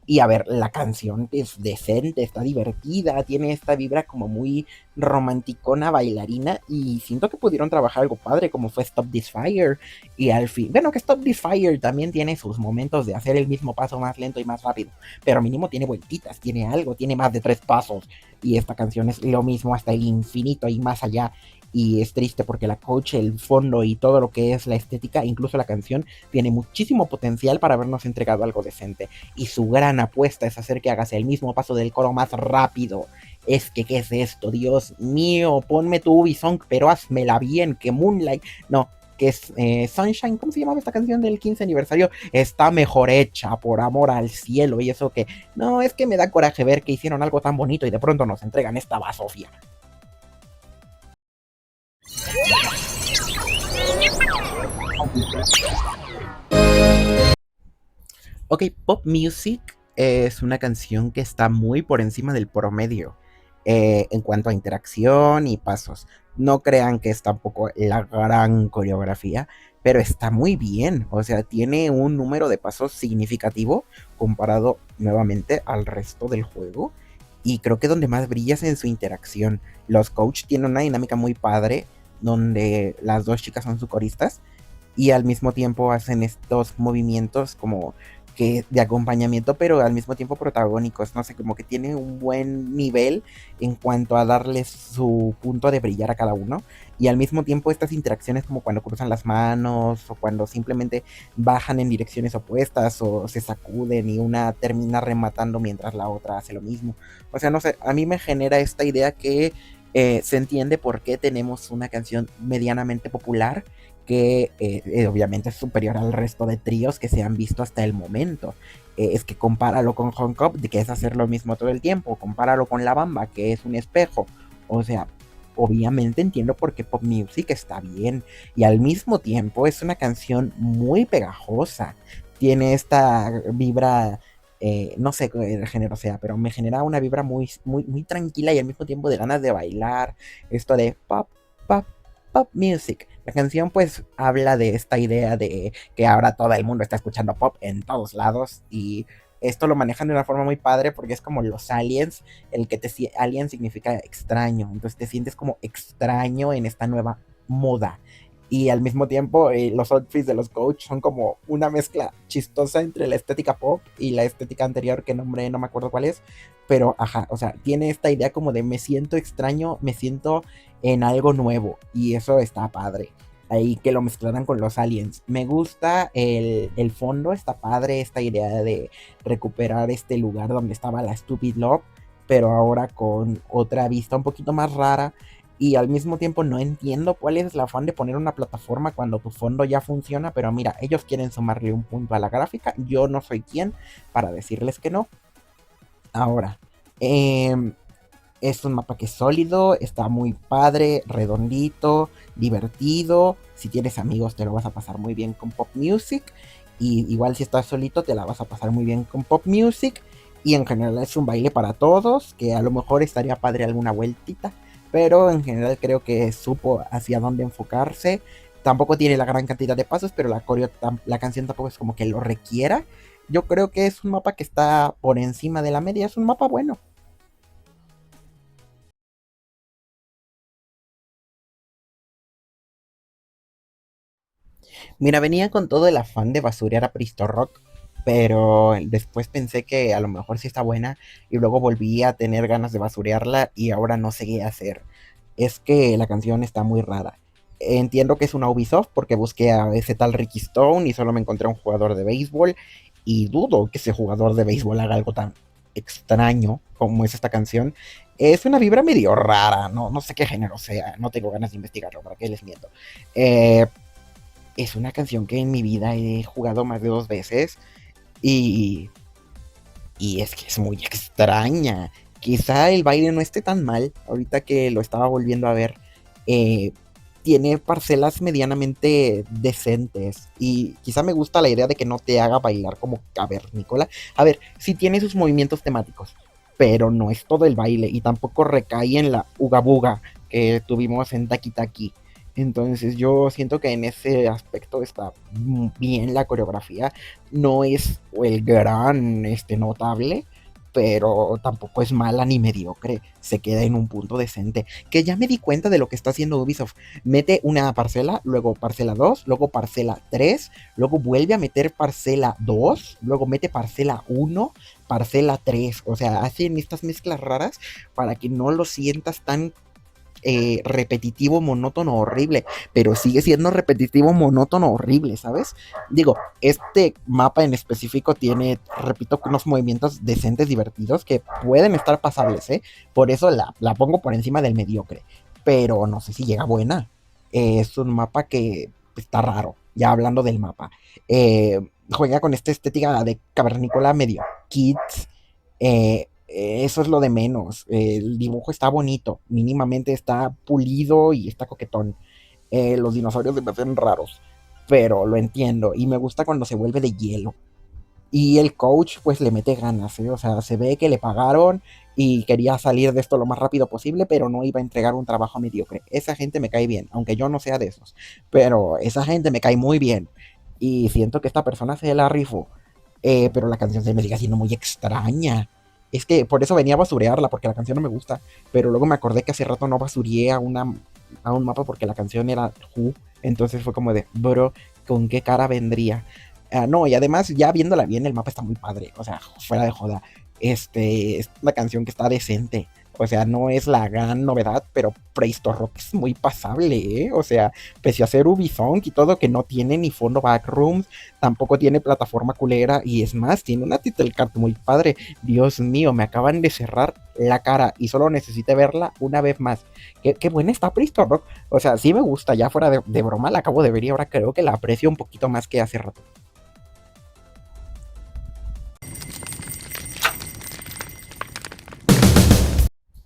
Y a ver, la canción es decente, está divertida, tiene esta vibra como muy romanticona, bailarina, y siento que pudieron trabajar algo padre como fue Stop This Fire. Y al fin, bueno, que Stop This Fire también tiene sus momentos de hacer el mismo paso más lento y más rápido, pero mínimo tiene vueltitas, tiene algo, tiene más de tres pasos. Y esta canción es lo mismo hasta el infinito y más allá. Y es triste porque la coach, el fondo y todo lo que es la estética, incluso la canción, tiene muchísimo potencial para habernos entregado algo decente. Y su gran apuesta es hacer que hagas el mismo paso del coro más rápido. Es que, ¿qué es esto? Dios mío, ponme tu Ubisoft, pero házmela bien, que Moonlight, no, que es Sunshine, ¿cómo se llamaba esta canción del 15 aniversario? Está mejor hecha, por amor al cielo, y eso que, no, es que me da coraje ver que hicieron algo tan bonito y de pronto nos entregan esta basofia. Ok, Pop Music es una canción que está muy por encima del promedio en cuanto a interacción y pasos. No crean que es tampoco la gran coreografía, pero está muy bien. O sea, tiene un número de pasos significativo comparado nuevamente al resto del juego. Y creo que donde más brilla es en su interacción. Los coach tienen una dinámica muy padre donde las dos chicas son su coristas y al mismo tiempo hacen estos movimientos como que de acompañamiento, pero al mismo tiempo protagónicos, no sé, como que tiene un buen nivel en cuanto a darles su punto de brillar a cada uno, y al mismo tiempo estas interacciones como cuando cruzan las manos o cuando simplemente bajan en direcciones opuestas o se sacuden y una termina rematando mientras la otra hace lo mismo. O sea, no sé, a mí me genera esta idea que se entiende por qué tenemos una canción medianamente popular que obviamente es superior al resto de tríos que se han visto hasta el momento. Es que compáralo con Hong Kong, que es hacer lo mismo todo el tiempo, compáralo con La Bamba, que es un espejo. O sea, obviamente entiendo por qué Pop Music está bien, y al mismo tiempo es una canción muy pegajosa. Tiene esta vibra, no sé qué género sea, pero me genera una vibra muy, muy, muy tranquila y al mismo tiempo de ganas de bailar. Esto de pop, pop, Pop Music. La canción pues habla de esta idea de que ahora todo el mundo está escuchando pop en todos lados y esto lo manejan de una forma muy padre porque es como los aliens, alien significa extraño, entonces te sientes como extraño en esta nueva moda. Y al mismo tiempo, los outfits de los coach son como una mezcla chistosa entre la estética pop y la estética anterior, que nombre no me acuerdo cuál es, pero ajá, o sea, tiene esta idea como de me siento extraño, me siento en algo nuevo, y eso está padre. Ahí que lo mezclaran con los aliens. Me gusta el fondo, está padre esta idea de recuperar este lugar donde estaba la Stupid Love, pero ahora con otra vista un poquito más rara. Y al mismo tiempo no entiendo cuál es el afán de poner una plataforma cuando tu fondo ya funciona, pero mira, ellos quieren sumarle un punto a la gráfica, yo no soy quien para decirles que no. Ahora, em, es un mapa que es sólido, está muy padre, redondito, divertido. Si tienes amigos te lo vas a pasar muy bien con Pop Music. Y igual si estás solito te la vas a pasar muy bien con Pop Music. Y en general es un baile para todos, que a lo mejor estaría padre alguna vueltita. Pero en general creo que supo hacia dónde enfocarse. Tampoco tiene la gran cantidad de pasos, pero la canción tampoco es como que lo requiera. Yo creo que es un mapa que está por encima de la media, es un mapa bueno. Mira, venía con todo el afán de basurear a Pristo Rock, pero después pensé que a lo mejor sí está buena y luego volví a tener ganas de basurearla y ahora no sé qué hacer. Es que la canción está muy rara. Entiendo que es una Ubisoft porque busqué a ese tal Ricky Stone y solo me encontré a un jugador de béisbol y dudo que ese jugador de béisbol haga algo tan extraño como es esta canción. Es una vibra medio rara, no sé qué género sea, no tengo ganas de investigarlo, para qué les miento. Eh, es una canción que en mi vida he jugado más de 2 veces y, y es que es muy extraña. Quizá el baile no esté tan mal, ahorita que lo estaba volviendo a ver. eh, Tiene parcelas medianamente decentes y quizá me gusta la idea de que no te haga bailar como cavernícola. A ver, sí tiene sus movimientos temáticos, pero no es todo el baile y tampoco recae en la uga buga que tuvimos en Taki Taki. Entonces yo siento que en ese aspecto está bien la coreografía. No es el gran notable, pero tampoco es mala ni mediocre. Se queda en un punto decente. Que ya me di cuenta de lo que está haciendo Ubisoft. Mete una parcela, luego parcela 2, luego parcela 3, luego vuelve a meter parcela 2, luego mete parcela 1, parcela 3. O sea, hacen estas mezclas raras para que no lo sientas tan repetitivo, monótono, horrible, pero sigue siendo repetitivo, monótono, horrible, ¿sabes? Digo, este mapa en específico tiene, repito, unos movimientos decentes, divertidos, que pueden estar pasables, ¿eh? Por eso la pongo por encima del mediocre, pero no sé si llega buena. Es un mapa que está raro, ya hablando del mapa. Juega con esta estética de cavernícola medio kids, eso es lo de menos. El dibujo está bonito, mínimamente está pulido y está coquetón. Los dinosaurios me parecen raros, pero lo entiendo y me gusta cuando se vuelve de hielo. Y el coach pues le mete ganas, ¿eh? O sea, se ve que le pagaron y quería salir de esto lo más rápido posible, pero no iba a entregar un trabajo mediocre. Esa gente me cae bien, aunque yo no sea de esos, pero esa gente me cae muy bien y siento que esta persona se la rifó. Pero la canción se me sigue siendo muy extraña. Es que por eso venía a basurearla, porque la canción no me gusta. Pero luego me acordé que hace rato no basureé a un mapa porque la canción era Who. Entonces fue como de, bro, ¿con qué cara vendría? No, y además, ya viéndola bien, el mapa está muy padre. O sea, fuera de joda. Es una canción que está decente. O sea, no es la gran novedad, pero Prehistoric es muy pasable, ¿eh? O sea, pese a ser Ubisoft y todo, que no tiene ni fondo backrooms, tampoco tiene plataforma culera, y es más, tiene una title card muy padre. Dios mío, me acaban de cerrar la cara y solo necesité verla una vez más. Qué buena está Prehistoric. O sea, sí me gusta, ya fuera de broma, la acabo de ver y ahora creo que la aprecio un poquito más que hace rato.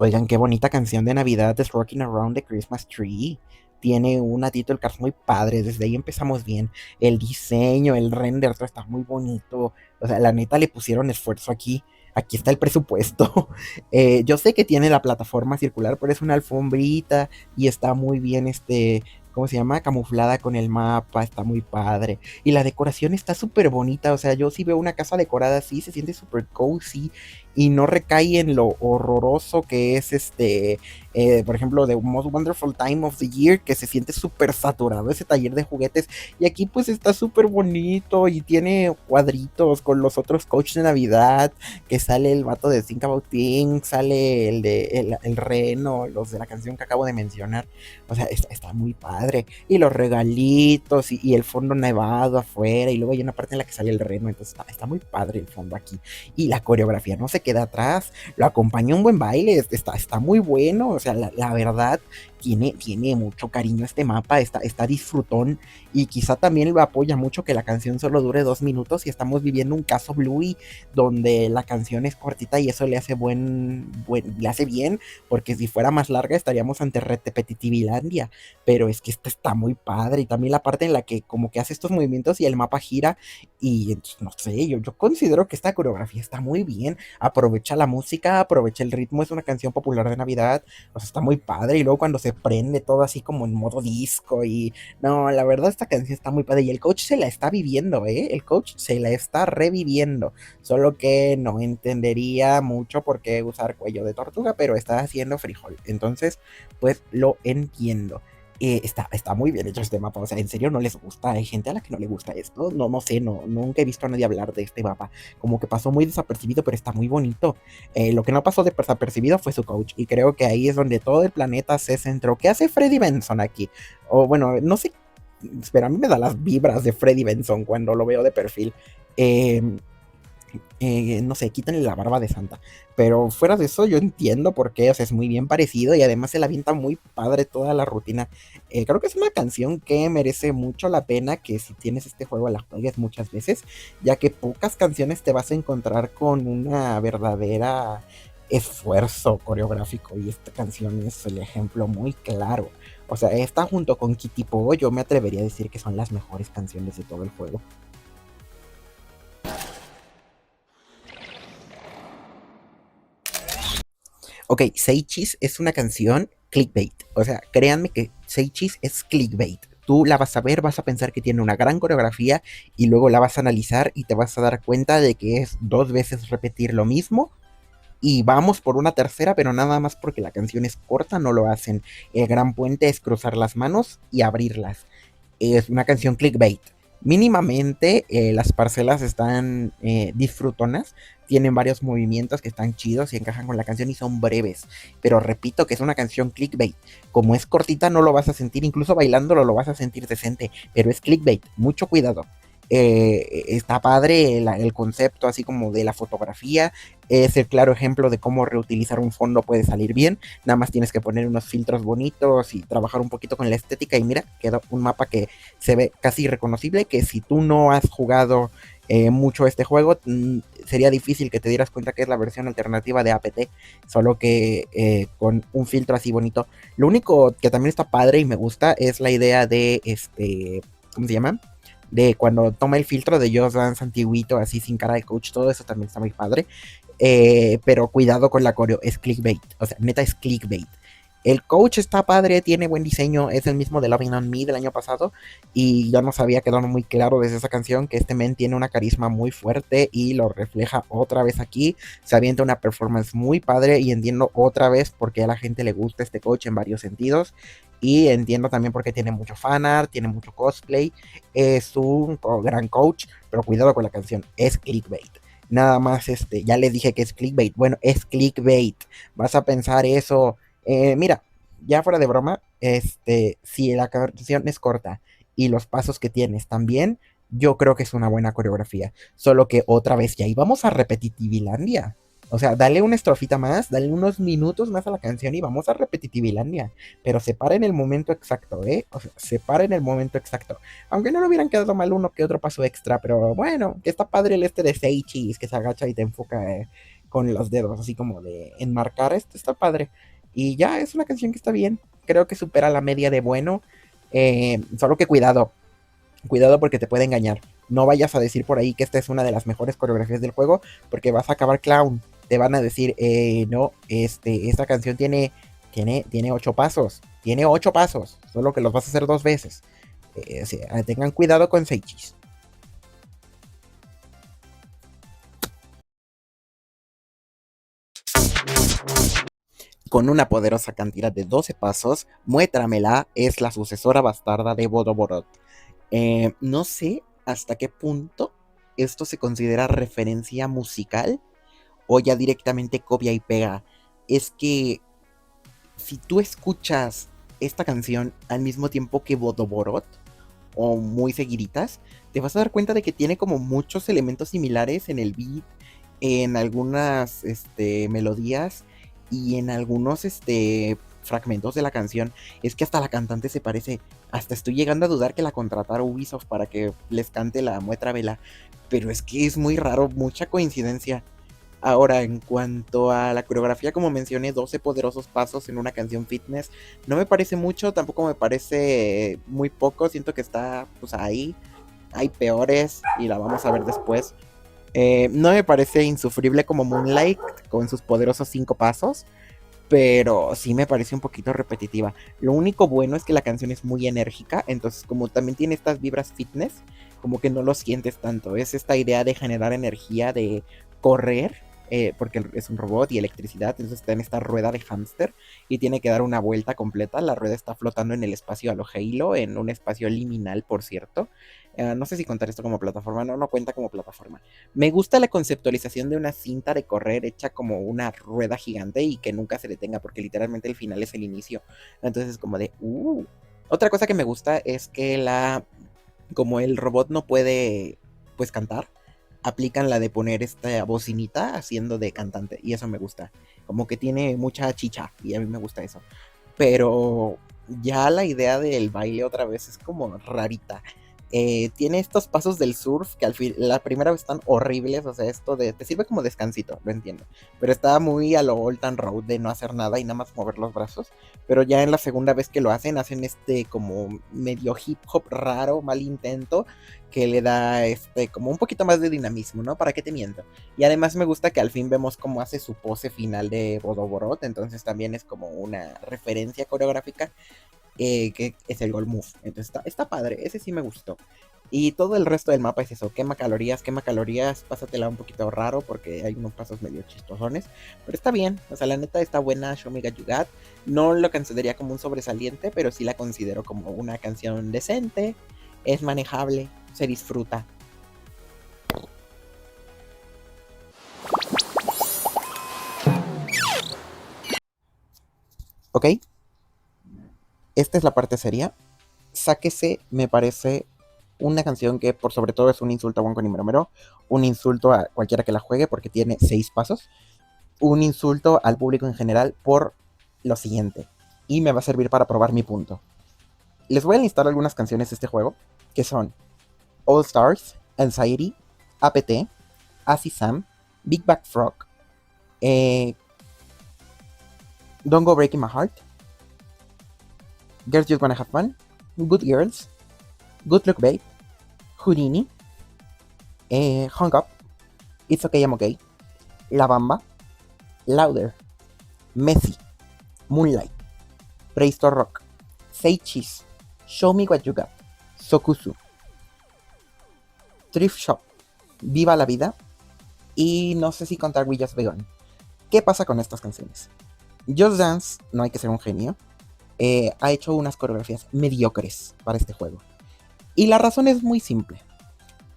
Oigan, qué bonita canción de Navidad es Rocking Around the Christmas Tree. Tiene una title card muy padre, desde ahí empezamos bien. El diseño, el render, todo está muy bonito. O sea, la neta le pusieron esfuerzo aquí. Aquí está el presupuesto. Yo sé que tiene la plataforma circular, pero es una alfombrita y está muy bien ¿cómo se llama? Camuflada con el mapa, está muy padre. Y la decoración está súper bonita, o sea, yo sí veo una casa decorada así, se siente súper cozy y no recae en lo horroroso que es por ejemplo, The Most Wonderful Time of the Year, que se siente súper saturado ese taller de juguetes. Y aquí pues está súper bonito y tiene cuadritos con los otros coaches de Navidad, que sale el vato de Think About Things, sale el reno, los de la canción que acabo de mencionar. O sea, está muy padre. Y los regalitos y el fondo nevado afuera. Y luego hay una parte en la que sale el reno. Entonces está muy padre el fondo aquí. Y la coreografía no se queda atrás. Lo acompaña un buen baile. Está muy bueno. O sea, la verdad, tiene mucho cariño este mapa. Está disfrutón. Y quizá también lo apoya mucho que la canción solo dure 2 minutos. Y estamos viviendo un caso Bluey donde la canción es cortita y eso le hace le hace bien, porque si fuera más larga estaríamos ante repetitivilandia, pero es que esta está muy padre y también la parte en la que como que hace estos movimientos y el mapa gira y no sé, yo considero que esta coreografía está muy bien, aprovecha la música, aprovecha el ritmo, es una canción popular de Navidad, o sea, está muy padre y luego cuando se prende todo así como en modo disco y no, la verdad esta canción está muy padre y el coach se la está viviendo, el coach se la está reviviendo, solo que no entendería mucho por qué usar cuello de tortuga, pero está haciendo frijol. Entonces, pues lo entiendo. Está muy bien hecho este mapa, o sea, en serio no les gusta, hay gente a la que no le gusta esto, no sé, nunca he visto a nadie hablar de este mapa, como que pasó muy desapercibido, pero está muy bonito. Lo que no pasó desapercibido fue su coach, y creo que ahí es donde todo el planeta se centró. ¿Qué hace Freddy Benson aquí? O bueno, no sé, pero a mí me da las vibras de Freddy Benson cuando lo veo de perfil. Eh, no sé, quítenle la barba de Santa. Pero fuera de eso, yo entiendo por qué, o sea, es muy bien parecido y además se la avienta muy padre toda la rutina. Creo que es una canción que merece mucho la pena que si tienes este juego la juegues muchas veces, ya que pocas canciones te vas a encontrar con una verdadera esfuerzo coreográfico y esta canción es el ejemplo muy claro. O sea, esta junto con Kitty Po, yo me atrevería a decir que son las mejores canciones de todo el juego. Ok, Seichis es una canción clickbait. O sea, créanme que Seichis es clickbait. Tú la vas a ver, vas a pensar que tiene una gran coreografía y luego la vas a analizar y te vas a dar cuenta de que es 2 veces repetir lo mismo y vamos por una tercera, pero nada más porque la canción es corta, no lo hacen. El gran puente es cruzar las manos y abrirlas. Es una canción clickbait. Mínimamente las parcelas están disfrutonas, tienen varios movimientos que están chidos y encajan con la canción y son breves. Pero repito que es una canción clickbait. Como es cortita no lo vas a sentir, incluso bailándolo lo vas a sentir decente, pero es clickbait, mucho cuidado. Está padre el concepto así como de la fotografía, es el claro ejemplo de cómo reutilizar un fondo puede salir bien, nada más tienes que poner unos filtros bonitos y trabajar un poquito con la estética y mira, queda un mapa que se ve casi reconocible, que si tú no has jugado mucho este juego, sería difícil que te dieras cuenta que es la versión alternativa de APT, solo que con un filtro así bonito. Lo único que también está padre y me gusta es la idea de ¿cómo se llama? De cuando toma el filtro de Just Dance antiguito, así sin cara de coach, todo eso también está muy padre. Pero cuidado con la coreo, es clickbait, o sea, neta es clickbait. El coach está padre, tiene buen diseño, es el mismo de Loving on Me del año pasado y ya nos había quedado muy claro desde esa canción que este men tiene una carisma muy fuerte y lo refleja otra vez aquí, se avienta una performance muy padre y entiendo otra vez por qué a la gente le gusta este coach en varios sentidos y entiendo también por qué tiene mucho fanart, tiene mucho cosplay, es un gran coach, pero cuidado con la canción, es clickbait. Nada más, ya les dije que es clickbait. Bueno, es clickbait. Vas a pensar eso. Mira, ya fuera de broma, si la canción es corta y los pasos que tienes también, yo creo que es una buena coreografía. Solo que otra vez ya íbamos a repetitivilandia. O sea, dale una estrofita más, dale unos minutos más a la canción y vamos a repetitivilandia. Pero se para en el momento exacto, ¿eh? O sea, se para en el momento exacto. Aunque no le hubieran quedado mal uno que otro paso extra, pero bueno, que está padre el de Seichis, que se agacha y te enfoca con los dedos, así como de enmarcar, esto está padre. Y ya es una canción que está bien, creo que supera la media de bueno, solo que cuidado porque te puede engañar. No vayas a decir por ahí que esta es una de las mejores coreografías del juego, porque vas a acabar clown. Te van a decir, no, esta canción tiene 8 pasos. Tiene 8 pasos, solo que los vas a hacer 2 veces. Sí, tengan cuidado con Seichis. Con una poderosa cantidad de 12 pasos, Muétramela es la sucesora bastarda de Bodoborot. No sé hasta qué punto esto se considera referencia musical o ya directamente copia y pega. Es que si tú escuchas esta canción al mismo tiempo que Bodoborot, o muy seguiditas, te vas a dar cuenta de que tiene como muchos elementos similares en el beat, en algunas melodías y en algunos fragmentos de la canción. Es que hasta la cantante se parece. Hasta estoy llegando a dudar que la contratara Ubisoft para que les cante la muestra vela. Pero es que es muy raro, mucha coincidencia. Ahora, en cuanto a la coreografía, como mencioné, 12 poderosos pasos en una canción fitness, no me parece mucho, tampoco me parece muy poco, siento que está pues ahí, hay peores y la vamos a ver después. No me parece insufrible como Moonlight con sus poderosos 5 pasos, pero sí me parece un poquito repetitiva. Lo único bueno es que la canción es muy enérgica, entonces como también tiene estas vibras fitness, como que no lo sientes tanto. Es esta idea de generar energía, de correr, porque es un robot y electricidad, entonces está en esta rueda de hámster y tiene que dar una vuelta completa. La rueda está flotando en el espacio a lo Halo, en un espacio liminal, por cierto. No sé si contar esto como plataforma, no, no cuenta como plataforma. Me gusta la conceptualización de una cinta de correr hecha como una rueda gigante y que nunca se detenga, porque literalmente el final es el inicio. Entonces es como de, Otra cosa que me gusta es que como el robot no puede, pues, cantar, aplican la de poner esta bocinita haciendo de cantante, y eso me gusta. Como que tiene mucha chicha, y a mí me gusta eso. Pero ya la idea del baile otra vez es como rarita. Tiene estos pasos del surf que la primera vez están horribles, o sea, esto de te sirve como descansito, lo entiendo, pero está muy a lo Old Town Road de no hacer nada y nada más mover los brazos, pero ya en la segunda vez que lo hacen como medio hip hop raro, mal intento, que le da como un poquito más de dinamismo, ¿no? ¿Para qué te miento? Y además me gusta que al fin vemos cómo hace su pose final de Bodoborot, entonces también es como una referencia coreográfica, que es el Gold Move. Entonces está padre, ese sí me gustó. Y todo el resto del mapa es eso, quema calorías, pásatela un poquito raro porque hay unos pasos medio chistosones, pero está bien, o sea, la neta está buena Show Me Got You Got. No lo consideraría como un sobresaliente, pero sí la considero como una canción decente, es manejable, se disfruta. ¿Ok? Esta es la parte seria. Sáquese, me parece una canción que por sobre todo es un insulto a Wonko ni Meromero, un insulto a cualquiera que la juegue porque tiene 6 pasos, un insulto al público en general por lo siguiente, y me va a servir para probar mi punto. Les voy a listar algunas canciones de este juego, que son All Stars, Anxiety, APT, Assy Sam, Big Back Frog, eh, Don't Go Breaking My Heart, Girls Just Wanna Have Fun, Good Girls, Good Luck Babe, Houdini, Hung Up, It's Okay I'm Okay, La Bamba, Louder, Messi, Moonlight, Prehistor Rock, Say Cheese, Show Me What You Got, Sokusu, Thrift Shop, Viva la Vida y no sé si contar We Just Begun. ¿Qué pasa con estas canciones? Just Dance, no hay que ser un genio, ha hecho unas coreografías mediocres para este juego. Y la razón es muy simple.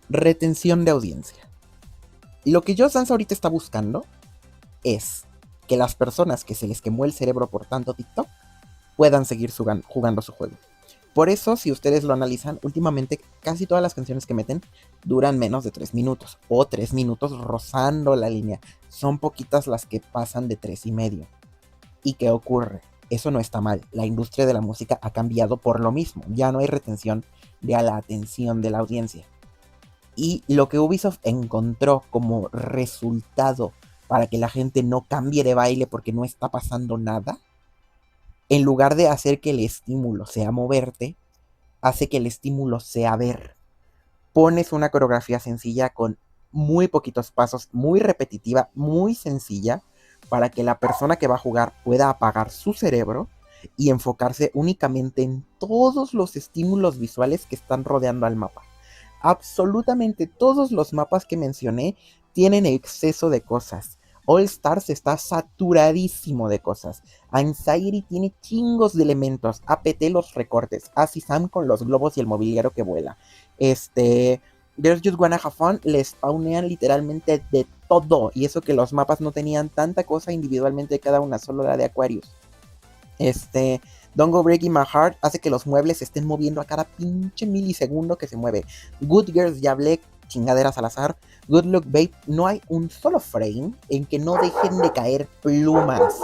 Retención de audiencia. Lo que Just Dance ahorita está buscando es que las personas que se les quemó el cerebro por tanto TikTok puedan seguir jugando su juego. Por eso, si ustedes lo analizan, últimamente casi todas las canciones que meten duran menos de 3 minutos, o 3 minutos rozando la línea. Son poquitas las que pasan de 3 y medio. ¿Y qué ocurre? Eso no está mal. La industria de la música ha cambiado por lo mismo. Ya no hay retención de la atención de la audiencia. Y lo que Ubisoft encontró como resultado para que la gente no cambie de baile porque no está pasando nada, en lugar de hacer que el estímulo sea moverte, hace que el estímulo sea ver. Pones una coreografía sencilla con muy poquitos pasos, muy repetitiva, muy sencilla, para que la persona que va a jugar pueda apagar su cerebro y enfocarse únicamente en todos los estímulos visuales que están rodeando al mapa. Absolutamente todos los mapas que mencioné tienen exceso de cosas. All Stars está saturadísimo de cosas. Anxiety tiene chingos de elementos. APT los recortes. Asisam con los globos y el mobiliario que vuela. There's Just Wanna Have Fun le spawnean literalmente de todo. Y eso que los mapas no tenían tanta cosa individualmente cada una, solo la de Aquarius. Don't Go Breaking My Heart hace que los muebles se estén moviendo a cada pinche milisegundo que se mueve. Good Girls, ya hablé, chingaderas al azar. Good Luck Babe, no hay un solo frame en que no dejen de caer plumas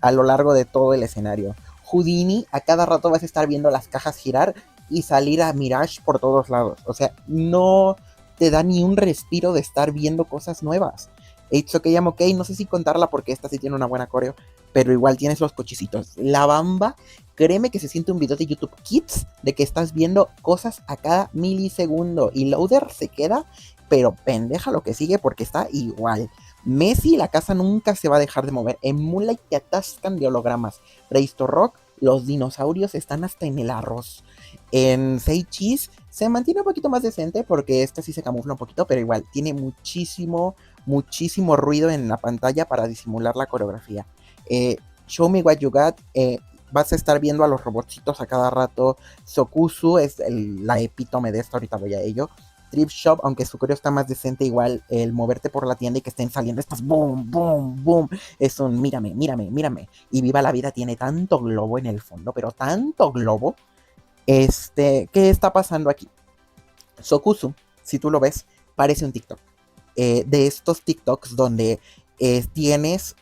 a lo largo de todo el escenario. Houdini, a cada rato vas a estar viendo las cajas girar y salir a Mirage por todos lados. O sea, no te da ni un respiro de estar viendo cosas nuevas. It's Okay, I'm Okay, no sé si contarla porque esta sí tiene una buena coreo, pero igual tienes los cochecitos. La Bamba, créeme que se siente un video de YouTube Kids de que estás viendo cosas a cada milisegundo y Loader se queda, pero pendeja lo que sigue porque está igual. Messi, la casa nunca se va a dejar de mover. En Moonlight te atascan de hologramas. Reisto Rock, los dinosaurios están hasta en el arroz. En Say Cheese se mantiene un poquito más decente porque esta sí se camufla un poquito, pero igual tiene muchísimo ruido en la pantalla para disimular la coreografía. Show Me What You Got, vas a estar viendo a los robotcitos a cada rato. Sokusu es la epítome de esto, ahorita voy a ello. Thrift Shop, aunque su coreo está más decente, igual el moverte por la tienda y que estén saliendo estas boom, boom, boom, es un mírame, mírame, mírame. Y Viva la Vida tiene tanto globo en el fondo, pero tanto globo. ¿Qué está pasando aquí? Sokusu, si tú lo ves, parece un TikTok. De estos TikToks donde tienes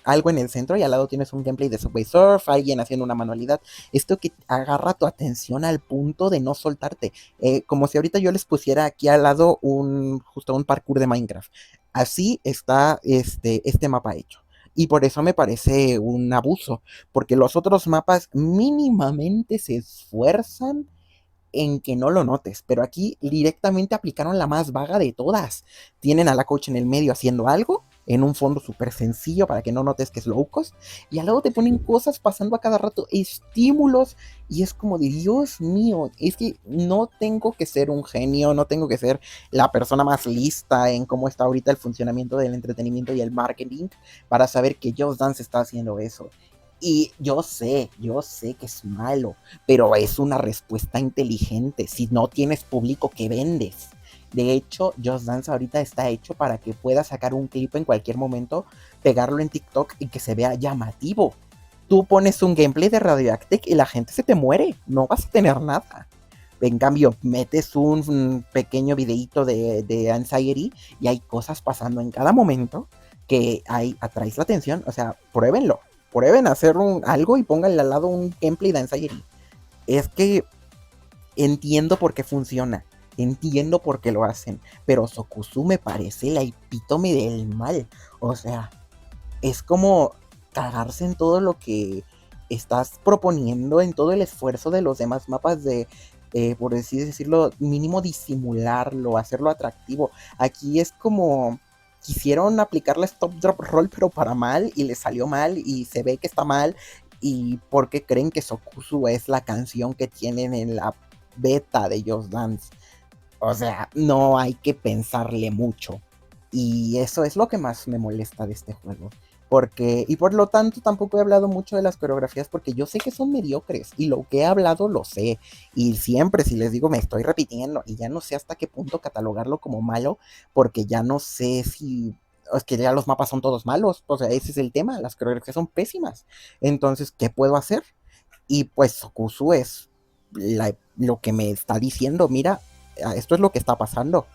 algo en el centro y al lado tienes un gameplay de Subway Surf, alguien haciendo una manualidad. Esto que agarra tu atención al punto de no soltarte. Como si ahorita yo les pusiera aquí al lado justo un parkour de Minecraft. Así está este mapa hecho. Y por eso me parece un abuso, porque los otros mapas mínimamente se esfuerzan en que no lo notes, pero aquí directamente aplicaron la más vaga de todas. Tienen a la coach en el medio haciendo algo, en un fondo súper sencillo para que no notes que es low cost, y al lado te ponen cosas pasando a cada rato, estímulos, y es como de Dios mío, es que no tengo que ser un genio, no tengo que ser la persona más lista en cómo está ahorita el funcionamiento del entretenimiento y el marketing para saber que Just Dance está haciendo eso. Y yo sé que es malo, pero es una respuesta inteligente. Si no tienes público, ¿qué vendes? De hecho, Just Dance ahorita está hecho para que puedas sacar un clip en cualquier momento, pegarlo en TikTok y que se vea llamativo. Tú pones un gameplay de Radioactive y la gente se te muere, no vas a tener nada. En cambio, metes un pequeño videíto de Anxiety y hay cosas pasando en cada momento que atraes la atención. O sea, pruébenlo. Prueben hacer algo y pónganle al lado un gameplay de Anxiety. Es que entiendo por qué funciona. Entiendo por qué lo hacen. Pero Sokusu me parece la epítome del mal. O sea, es como cagarse en todo lo que estás proponiendo, en todo el esfuerzo de los demás mapas de, por así decirlo, mínimo disimularlo, hacerlo atractivo. Aquí es como quisieron aplicar la stop drop roll pero para mal y les salió mal y se ve que está mal y porque creen que Sokusu es la canción que tienen en la beta de Just Dance. O sea, no hay que pensarle mucho. Y eso es lo que más me molesta de este juego. Y por lo tanto tampoco he hablado mucho de las coreografías porque yo sé que son mediocres y lo que he hablado lo sé. Y siempre si les digo me estoy repitiendo y ya no sé hasta qué punto catalogarlo como malo porque ya no sé si... Es que ya los mapas son todos malos. O sea, ese es el tema. Las coreografías son pésimas. Entonces, ¿qué puedo hacer? Y pues Sokusu es lo que me está diciendo, mira, esto es lo que está pasando,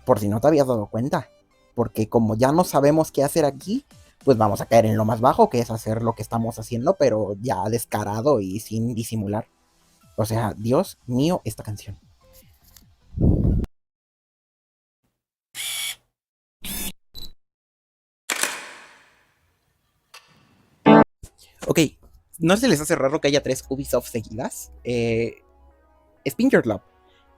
por si no te habías dado cuenta, porque como ya no sabemos qué hacer aquí, pues vamos a caer en lo más bajo, que es hacer lo que estamos haciendo, pero ya descarado y sin disimular. O sea, Dios mío, esta canción. Ok, ¿no se les hace raro que haya 3 Ubisoft seguidas? Spin Your Love.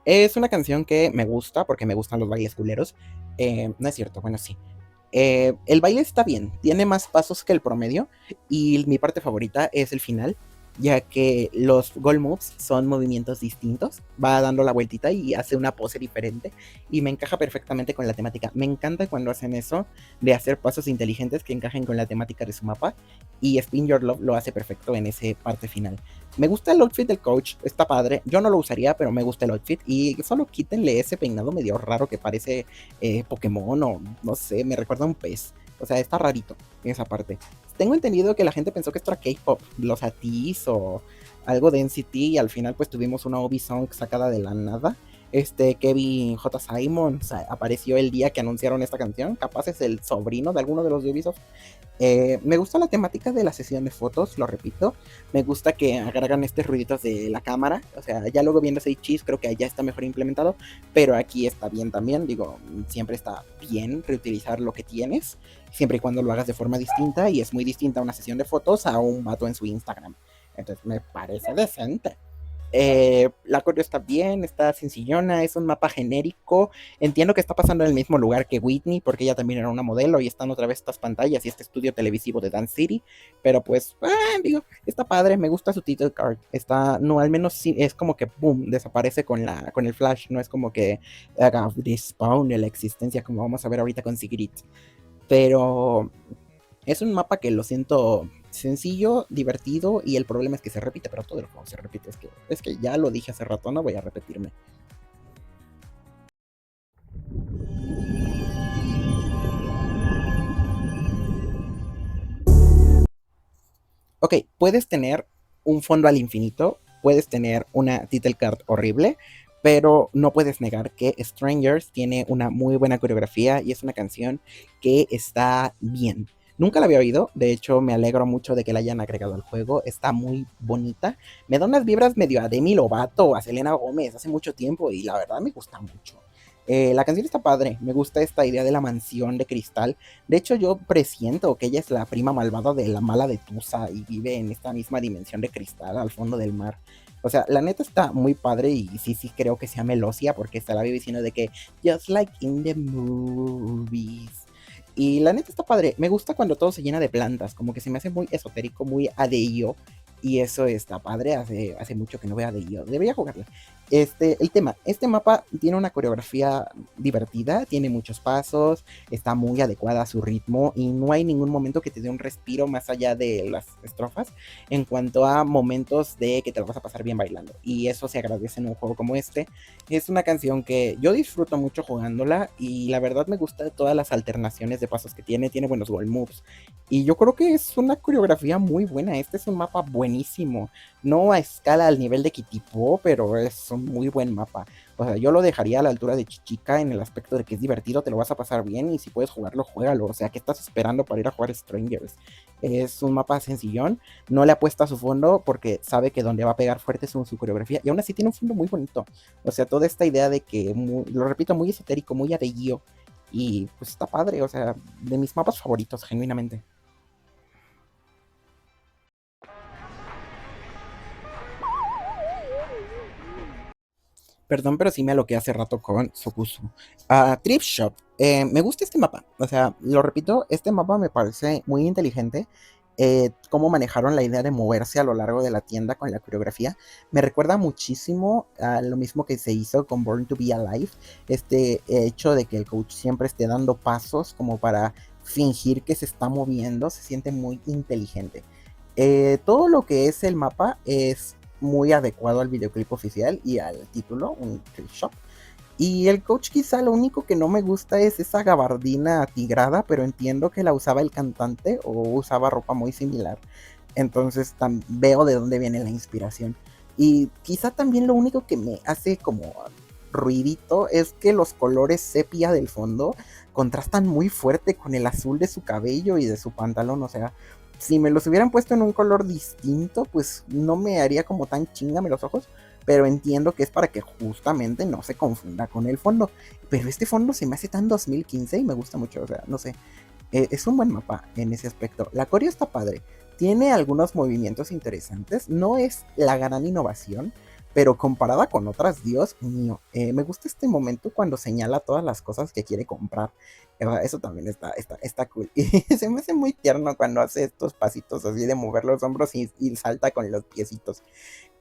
Es una canción que me gusta porque me gustan los bailes culeros. No es cierto, bueno, sí. El baile está bien, tiene más pasos que el promedio y mi parte favorita es el final, ya que los goal moves son movimientos distintos, va dando la vueltita y hace una pose diferente y me encaja perfectamente con la temática. Me encanta cuando hacen eso de hacer pasos inteligentes que encajen con la temática de su mapa y Spin Your Love lo hace perfecto en ese parte final. Me gusta el outfit del coach, está padre. Yo no lo usaría, pero me gusta el outfit. Y solo quítenle ese peinado medio raro que parece Pokémon o no sé, me recuerda a un pez. O sea, está rarito esa parte. Tengo entendido que la gente pensó que esto era K-pop, los ATEEZ o algo de NCT y al final pues tuvimos una Obi Song sacada de la nada. Kevin J. Simon, o sea, apareció el día que anunciaron esta canción, capaz es el sobrino de alguno de los de Ubisoft. Me gusta la temática de la sesión de fotos, lo repito. Me gusta que agregan estos ruiditos de la cámara. O sea, ya luego viendo ese cheese, creo que allá está mejor implementado. Pero aquí está bien también. Digo, siempre está bien reutilizar lo que tienes. Siempre y cuando lo hagas de forma distinta. Y es muy distinta una sesión de fotos a un vato en su Instagram. Entonces me parece decente. La coreo está bien, está sencillona, es un mapa genérico. Entiendo que está pasando en el mismo lugar que Whitney, porque ella también era una modelo y están otra vez estas pantallas y este estudio televisivo de Dance City. Pero pues, digo, está padre, me gusta su title card. Está, no, al menos sí, es como que boom, desaparece con el flash. No es como que haga despawn de la existencia, como vamos a ver ahorita con Sigrid. Pero es un mapa que lo siento sencillo, divertido y el problema es que se repite, pero todo el juego se repite. Es que ya lo dije hace rato, no voy a repetirme. Ok, puedes tener un fondo al infinito, puedes tener una title card horrible, pero no puedes negar que Strangers tiene una muy buena coreografía y es una canción que está bien. Nunca la había oído, de hecho me alegro mucho de que la hayan agregado al juego, está muy bonita. Me da unas vibras medio a Demi Lovato o a Selena Gómez hace mucho tiempo y la verdad me gusta mucho. La canción está padre, me gusta esta idea de la mansión de cristal. De hecho, yo presiento que ella es la prima malvada de la mala de Tusa y vive en esta misma dimensión de cristal al fondo del mar. O sea, la neta está muy padre y sí, sí creo que sea Melosia porque está la vive diciendo de que just like in the movies. Y la neta está padre. Me gusta cuando todo se llena de plantas, como que se me hace muy esotérico, muy ADIO. Y eso está padre, hace mucho que no veo ADIO. Debería jugarla. El tema, este mapa tiene una coreografía divertida, tiene muchos pasos, está muy adecuada a su ritmo y no hay ningún momento que te dé un respiro más allá de las estrofas en cuanto a momentos de que te lo vas a pasar bien bailando. Y eso se agradece en un juego como este. Es una canción que yo disfruto mucho jugándola y la verdad me gusta todas las alternaciones de pasos que tiene buenos wall moves. Y yo creo que es una coreografía muy buena, este es un mapa buenísimo, no a escala al nivel de Kitipo, pero es un muy buen mapa. O sea, yo lo dejaría a la altura de Chichica en el aspecto de que es divertido, te lo vas a pasar bien y si puedes jugarlo, juégalo. O sea, ¿qué estás esperando para ir a jugar Strangers? Es un mapa sencillón, no le apuesta a su fondo porque sabe que donde va a pegar fuerte es en su coreografía y aún así tiene un fondo muy bonito. O sea, toda esta idea de que, lo repito, muy esotérico, muy adeguío y pues está padre, o sea, de mis mapas favoritos, genuinamente. Perdón, pero sí me aloqué hace rato con Sokusu. Trip Shop. Me gusta este mapa. O sea, lo repito, este mapa me parece muy inteligente. Cómo manejaron la idea de moverse a lo largo de la tienda con la coreografía. Me recuerda muchísimo a lo mismo que se hizo con Born to Be Alive. Este hecho de que el coach siempre esté dando pasos como para fingir que se está moviendo. Se siente muy inteligente. Todo lo que es el mapa es muy adecuado al videoclip oficial y al título, un thrift shop. Y el coach quizá lo único que no me gusta es esa gabardina tigrada, pero entiendo que la usaba el cantante o usaba ropa muy similar. Entonces veo de dónde viene la inspiración. Y quizá también lo único que me hace como ruidito es que los colores sepia del fondo contrastan muy fuerte con el azul de su cabello y de su pantalón. O sea, si me los hubieran puesto en un color distinto, pues no me haría como tan chingame los ojos. Pero entiendo que es para que justamente no se confunda con el fondo. Pero este fondo se me hace tan 2015 y me gusta mucho. O sea, no sé. Es un buen mapa en ese aspecto. La coreo está padre. Tiene algunos movimientos interesantes. No es la gran innovación, pero comparada con otras, Dios mío, me gusta este momento cuando señala todas las cosas que quiere comprar. Eso también está cool. Y se me hace muy tierno cuando hace estos pasitos así de mover los hombros y salta con los piecitos.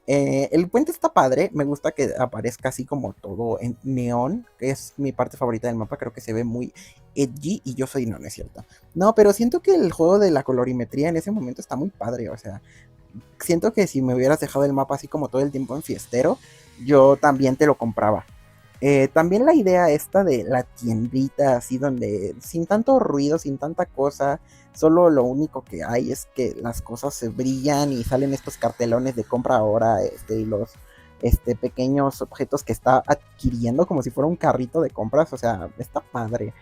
El puente está padre, me gusta que aparezca así como todo en neón, que es mi parte favorita del mapa, creo que se ve muy edgy y yo soy no es cierto. No, pero siento que el juego de la colorimetría en ese momento está muy padre, o sea, siento que si me hubieras dejado el mapa así como todo el tiempo en fiestero, yo también te lo compraba. También la idea esta de la tiendita, así donde sin tanto ruido, sin tanta cosa, solo lo único que hay es que las cosas se brillan y salen estos cartelones de compra ahora, y los pequeños objetos que está adquiriendo como si fuera un carrito de compras, o sea, está padre.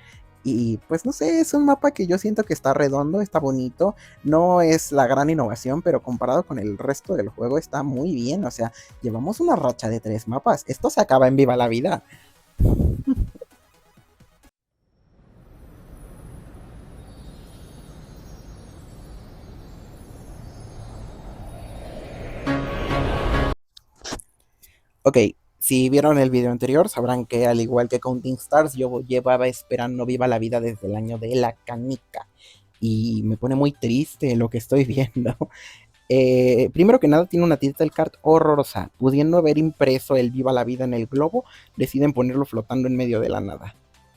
Y pues no sé, es un mapa que yo siento que está redondo, está bonito, no es la gran innovación, pero comparado con el resto del juego está muy bien, o sea, llevamos una racha de 3 mapas, esto se acaba en Viva la Vida. Ok, si vieron el video anterior, sabrán que al igual que Counting Stars, yo llevaba esperando Viva la Vida desde el año de la canica. Y me pone muy triste lo que estoy viendo. Primero que nada, tiene una title card horrorosa. Pudiendo haber impreso el Viva la Vida en el globo, deciden ponerlo flotando en medio de la nada.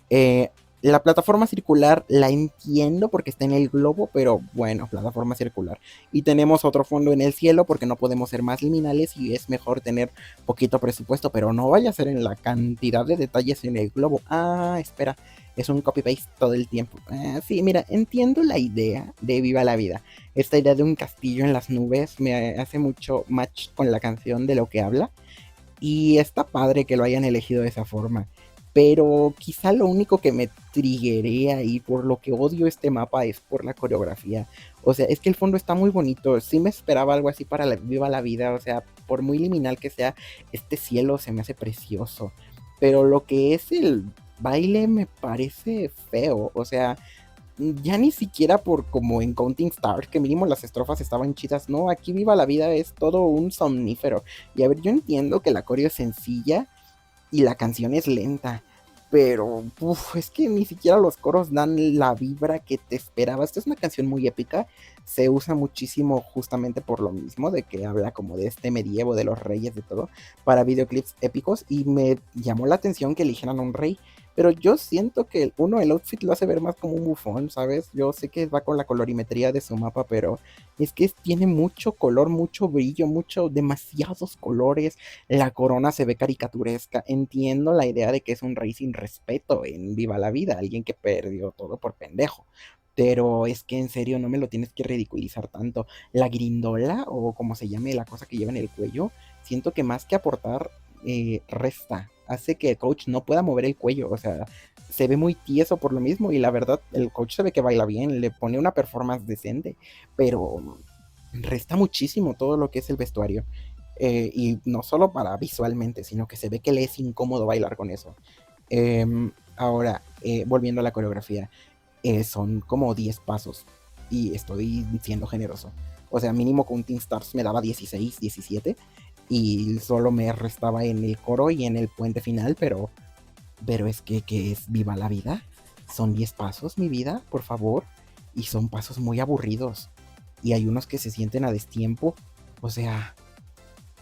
Eh, la plataforma circular la entiendo porque está en el globo, pero bueno, plataforma circular. Y tenemos otro fondo en el cielo porque no podemos ser más liminales y es mejor tener poquito presupuesto, pero no vaya a ser en la cantidad de detalles en el globo. Ah, espera, es un copy-paste todo el tiempo. Sí, mira, entiendo la idea de Viva la Vida. Esta idea de un castillo en las nubes me hace mucho match con la canción de lo que habla. Y está padre que lo hayan elegido de esa forma. Pero quizá lo único que me triguea y por lo que odio este mapa es por la coreografía. O sea, es que el fondo está muy bonito. Sí me esperaba algo así para la Viva la Vida. O sea, por muy liminal que sea, este cielo se me hace precioso. Pero lo que es el baile me parece feo. O sea, ya ni siquiera por como en Counting Stars, que mínimo las estrofas estaban chidas. No, aquí Viva la Vida es todo un somnífero. Y a ver, yo entiendo que la coreo es sencilla y la canción es lenta. Pero es que ni siquiera los coros dan la vibra que te esperaba. Esta es una canción muy épica. Se usa muchísimo justamente por lo mismo, de que habla como de este medievo, de los reyes, de todo, para videoclips épicos. Y me llamó la atención que eligieran a un rey. Pero yo siento que el outfit lo hace ver más como un bufón, ¿sabes? Yo sé que va con la colorimetría de su mapa, pero es que tiene mucho color, mucho brillo, demasiados colores. La corona se ve caricaturesca. Entiendo la idea de que es un rey sin respeto en Viva la Vida, alguien que perdió todo por pendejo. Pero es que en serio no me lo tienes que ridiculizar tanto. La grindola, o como se llame la cosa que lleva en el cuello, siento que más que aportar, resta. Hace que el coach no pueda mover el cuello. O sea, se ve muy tieso por lo mismo. Y la verdad, el coach se ve que baila bien, le pone una performance decente. Pero resta muchísimo todo lo que es el vestuario. Y no solo para visualmente, sino que se ve que le es incómodo bailar con eso. Ahora, volviendo a la coreografía, son como 10 pasos y estoy siendo generoso. O sea, mínimo Counting Stars me daba 16, 17 y solo me restaba en el coro y en el puente final, pero es que es Viva la Vida. Son 10 pasos, mi vida, por favor. Y son pasos muy aburridos. Y hay unos que se sienten a destiempo. O sea,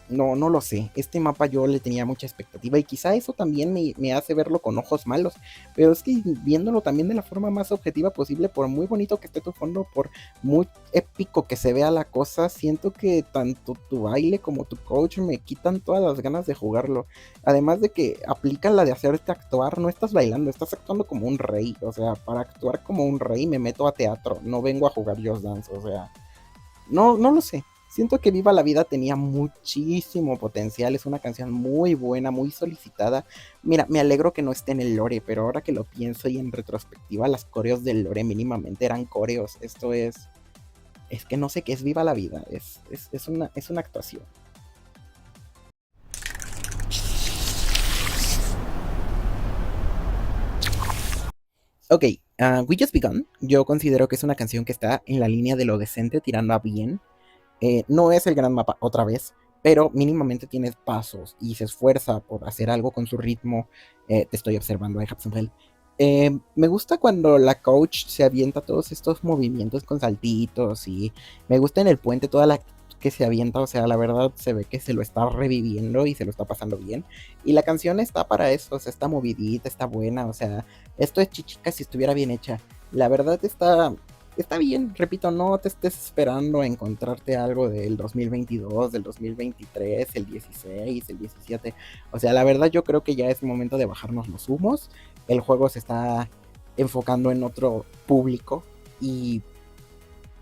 no, no lo sé. Este mapa yo le tenía mucha expectativa y quizá eso también me hace verlo con ojos malos. Pero es que viéndolo también de la forma más objetiva posible, por muy bonito que esté tu fondo, por muy épico que se vea la cosa, siento que tanto tu baile como tu coach me quitan todas las ganas de jugarlo. Además de que aplican la de hacerte actuar, no estás bailando, estás actuando como un rey. O sea, para actuar como un rey me meto a teatro, no vengo a jugar Just Dance. O sea, no, no lo sé. Siento que Viva la Vida tenía muchísimo potencial. Es una canción muy buena, muy solicitada. Mira, me alegro que no esté en el lore, pero ahora que lo pienso y en retrospectiva, las coreos del lore mínimamente eran coreos. Esto es. Es que no sé qué es Viva la Vida. Es una actuación. Ok, We Just Begun. Yo considero que es una canción que está en la línea de lo decente, tirando a bien. No es el gran mapa, otra vez, pero mínimamente tiene pasos y se esfuerza por hacer algo con su ritmo. Te estoy observando, Hapsenfeld. Me gusta cuando la coach se avienta todos estos movimientos con saltitos y me gusta en el puente toda la que se avienta, o sea, la verdad se ve que se lo está reviviendo y se lo está pasando bien. Y la canción está para eso, o sea, está movidita, está buena, o sea, esto es chichica si estuviera bien hecha. La verdad está bien, repito, no te estés esperando a encontrarte algo del 2022, del 2023, el 16, el 17. O sea, la verdad yo creo que ya es momento de bajarnos los humos. El juego se está enfocando en otro público y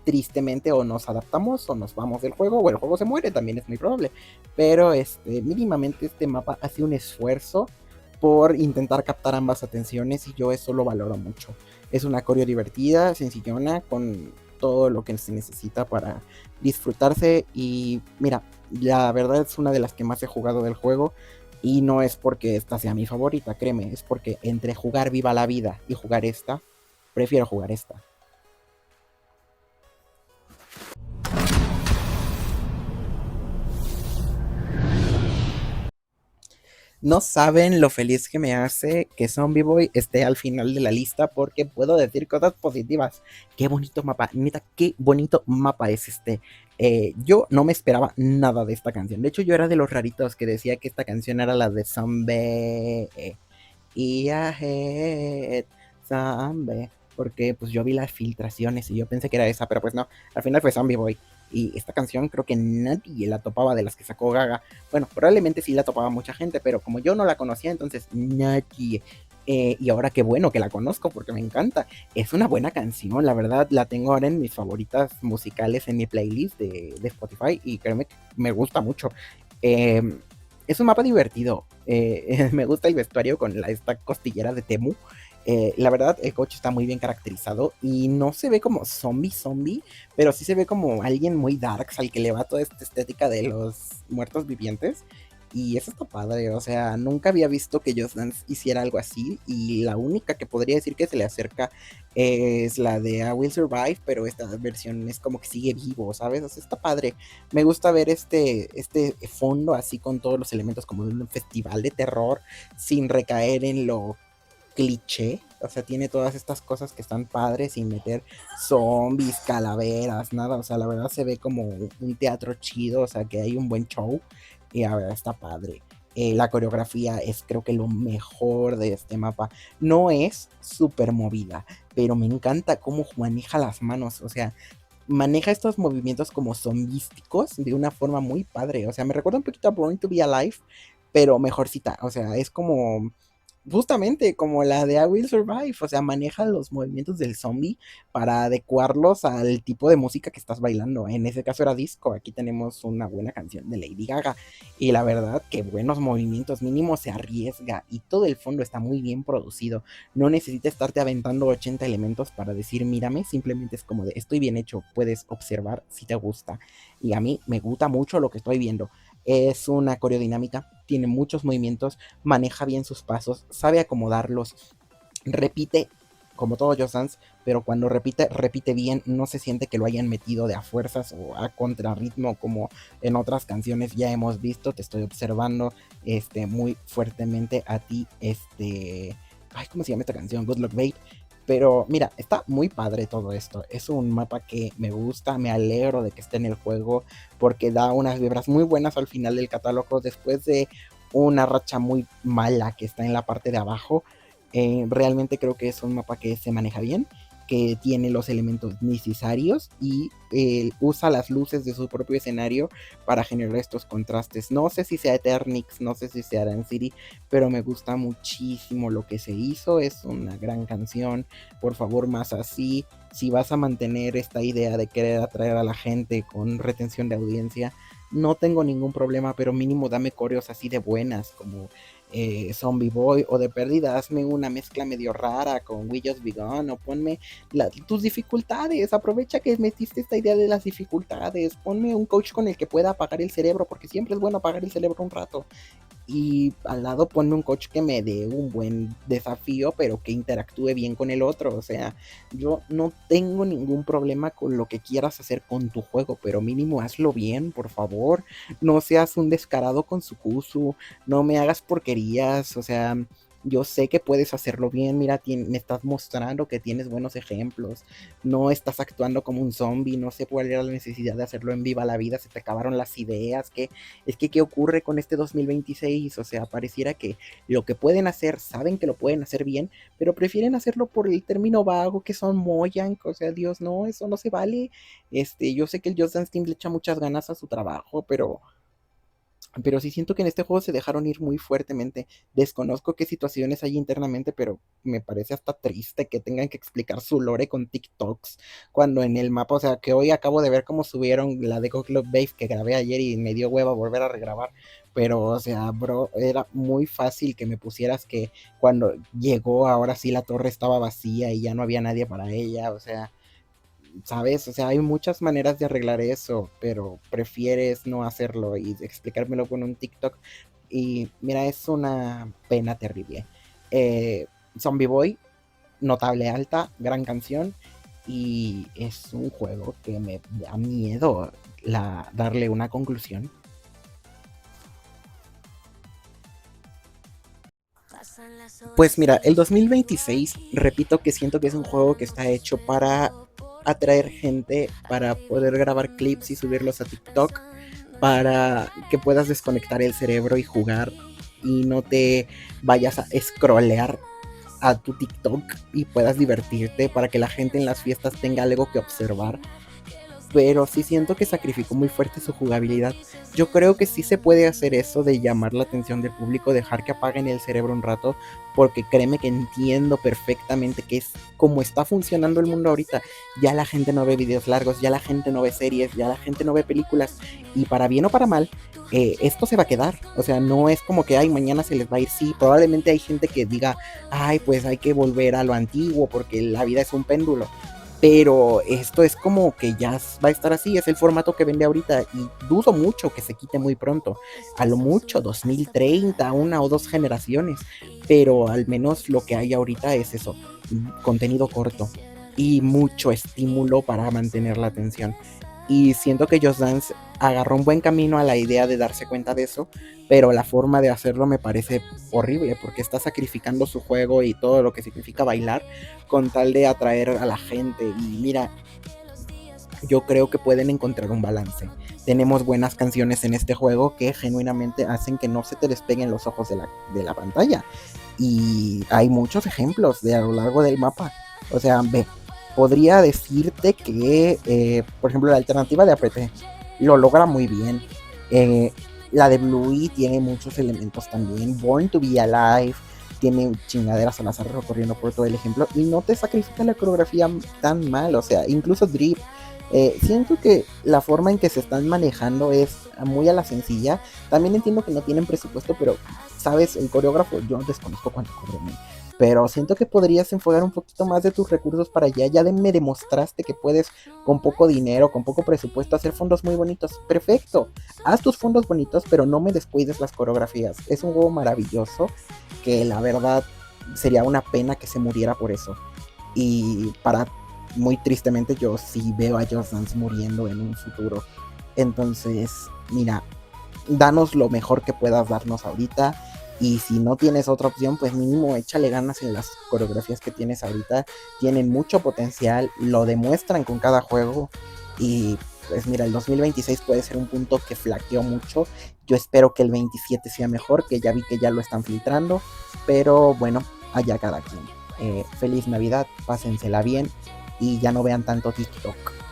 tristemente o nos adaptamos o nos vamos del juego o el juego se muere, también es muy probable. Pero mínimamente este mapa hace un esfuerzo por intentar captar ambas atenciones y yo eso lo valoro mucho. Es una coreo divertida, sencillona, con todo lo que se necesita para disfrutarse y mira, la verdad es una de las que más he jugado del juego y no es porque esta sea mi favorita, créeme, es porque entre jugar Viva la Vida y jugar esta, prefiero jugar esta. No saben lo feliz que me hace que Zombie Boy esté al final de la lista porque puedo decir cosas positivas. Qué bonito mapa, neta, qué bonito mapa es este. Yo no me esperaba nada de esta canción. De hecho, yo era de los raritos que decía que esta canción era la de Zombie. Y Ahead, Zombie. Porque pues yo vi las filtraciones y yo pensé que era esa, pero pues no, al final fue Zombie Boy. Y esta canción creo que nadie la topaba de las que sacó Gaga. Bueno, probablemente sí la topaba mucha gente, pero como yo no la conocía, entonces nadie. Y ahora qué bueno que la conozco porque me encanta. Es una buena canción, la verdad la tengo ahora en mis favoritas musicales en mi playlist de Spotify y créeme que me gusta mucho. Eh, es un mapa divertido. Me gusta el vestuario con esta costillera de Temu. La verdad, el coche está muy bien caracterizado y no se ve como zombie, pero sí se ve como alguien muy darks al que le va toda esta estética de los muertos vivientes. Y eso está padre, o sea, nunca había visto que Just Dance hiciera algo así. Y la única que podría decir que se le acerca es la de I Will Survive, pero esta versión es como que sigue vivo, ¿sabes? O sea, está padre. Me gusta ver este fondo así con todos los elementos como de un festival de terror, sin recaer en lo cliché. O sea, tiene todas estas cosas que están padres sin meter zombies, calaveras, nada. O sea, la verdad se ve como un teatro chido, o sea, que hay un buen show y la verdad está padre. La coreografía es creo que lo mejor de este mapa. No es súper movida, pero me encanta cómo maneja las manos. O sea, maneja estos movimientos como zombísticos de una forma muy padre. O sea, me recuerda un poquito a Born to Be Alive, pero mejorcita. O sea, es como justamente como la de I Will Survive. O sea, maneja los movimientos del zombie para adecuarlos al tipo de música que estás bailando. En ese caso era disco. Aquí tenemos una buena canción de Lady Gaga. Y la verdad, que buenos movimientos, mínimo se arriesga. Y todo el fondo está muy bien producido. No necesitas estarte aventando 80 elementos para decir mírame, simplemente es como de estoy bien hecho, puedes observar si te gusta. Y a mí me gusta mucho lo que estoy viendo. Es una coreodinámica, tiene muchos movimientos, maneja bien sus pasos, sabe acomodarlos, repite como todo Just Dance, pero cuando repite, repite bien, no se siente que lo hayan metido de a fuerzas o a contrarritmo como en otras canciones ya hemos visto. Te estoy observando muy fuertemente a ti, ay, ¿cómo se llama esta canción? Good Luck Babe. Pero mira, está muy padre todo esto. Es un mapa que me gusta, me alegro de que esté en el juego porque da unas vibras muy buenas al final del catálogo después de una racha muy mala que está en la parte de abajo. Realmente creo que es un mapa que se maneja bien, que tiene los elementos necesarios y usa las luces de su propio escenario para generar estos contrastes. No sé si sea Eternix, no sé si sea Dan City, pero me gusta muchísimo lo que se hizo. Es una gran canción. Por favor, más así. Si vas a mantener esta idea de querer atraer a la gente con retención de audiencia, no tengo ningún problema, pero mínimo dame coreos así de buenas, como Zombie Boy, o de pérdida, hazme una mezcla medio rara con We Just Begun, o ponme tus dificultades, aprovecha que metiste esta idea de las dificultades, ponme un coach con el que pueda apagar el cerebro, porque siempre es bueno apagar el cerebro un rato. y al lado ponme un coach que me dé un buen desafío, pero que interactúe bien con el otro. O sea, yo no tengo ningún problema con lo que quieras hacer con tu juego, pero mínimo hazlo bien, por favor. No seas un descarado con su Sukusu, no me hagas porquerías, o sea, yo sé que puedes hacerlo bien, mira, me estás mostrando que tienes buenos ejemplos, no estás actuando como un zombie, no sé cuál era la necesidad de hacerlo en viva la vida, se te acabaron las ideas, ¿qué ocurre con este 2026? O sea, pareciera que lo que pueden hacer, saben que lo pueden hacer bien, pero prefieren hacerlo por el término vago que son Mojang, o sea, Dios, no, eso no se vale. Yo sé que el Just Dance Team le echa muchas ganas a su trabajo, pero sí siento que en este juego se dejaron ir muy fuertemente. Desconozco qué situaciones hay internamente, pero me parece hasta triste que tengan que explicar su lore con TikToks cuando en el mapa, o sea, que hoy acabo de ver cómo subieron la de Go Club Base que grabé ayer y me dio hueva volver a regrabar. Pero, o sea, bro, era muy fácil que me pusieras que cuando llegó ahora sí la torre estaba vacía y ya no había nadie para ella, o sea, ¿sabes? O sea, hay muchas maneras de arreglar eso, pero prefieres no hacerlo y explicármelo con un TikTok. Y mira, es una pena terrible. Zombie Boy, notable alta, gran canción. Y es un juego que me da miedo darle una conclusión. Pues mira, el 2026, repito que siento que es un juego que está hecho para atraer gente, para poder grabar clips y subirlos a TikTok, para que puedas desconectar el cerebro y jugar y no te vayas a scrollear a tu TikTok y puedas divertirte, para que la gente en las fiestas tenga algo que observar, pero sí siento que sacrificó muy fuerte su jugabilidad. Yo creo que sí se puede hacer eso de llamar la atención del público, dejar que apaguen el cerebro un rato, porque créeme que entiendo perfectamente que es como está funcionando el mundo ahorita. Ya la gente no ve videos largos, ya la gente no ve series, ya la gente no ve películas, y para bien o para mal, esto se va a quedar. O sea, no es como que, ay, mañana se les va a ir. Sí, probablemente hay gente que diga, ay, pues hay que volver a lo antiguo porque la vida es un péndulo, pero esto es como que ya va a estar así, es el formato que vende ahorita y dudo mucho que se quite muy pronto, a lo mucho 2030, una o dos generaciones, pero al menos lo que hay ahorita es eso, contenido corto y mucho estímulo para mantener la atención. Y siento que Just Dance agarró un buen camino a la idea de darse cuenta de eso, pero la forma de hacerlo me parece horrible porque está sacrificando su juego y todo lo que significa bailar con tal de atraer a la gente. Y mira, yo creo que pueden encontrar un balance. Tenemos buenas canciones en este juego que genuinamente hacen que no se te despeguen los ojos de la pantalla. Y hay muchos ejemplos de a lo largo del mapa. O sea, ve, podría decirte que, por ejemplo, la alternativa de APT lo logra muy bien. Eh, la de Bluey tiene muchos elementos también. Born to be Alive tiene chingaderas al azar recorriendo por todo el ejemplo y no te sacrifica la coreografía tan mal. O sea, incluso Drip. Siento que la forma en que se están manejando es muy a la sencilla. También entiendo que no tienen presupuesto, pero sabes, el coreógrafo, yo desconozco cuánto cobre, pero siento que podrías enfocar un poquito más de tus recursos para allá. Ya me demostraste que puedes con poco dinero, con poco presupuesto, hacer fondos muy bonitos. Perfecto, haz tus fondos bonitos, pero no me descuides las coreografías. Es un juego maravilloso que la verdad sería una pena que se muriera por eso. Y para muy tristemente yo sí veo a Just Dance muriendo en un futuro. Entonces, mira, danos lo mejor que puedas darnos ahorita. Y si no tienes otra opción, pues mínimo échale ganas en las coreografías que tienes ahorita. Tienen mucho potencial, lo demuestran con cada juego. Y pues mira, el 2026 puede ser un punto que flaqueó mucho. Yo espero que el 27 sea mejor, que ya vi que ya lo están filtrando. Pero bueno, allá cada quien. Feliz Navidad, pásensela bien y ya no vean tanto TikTok.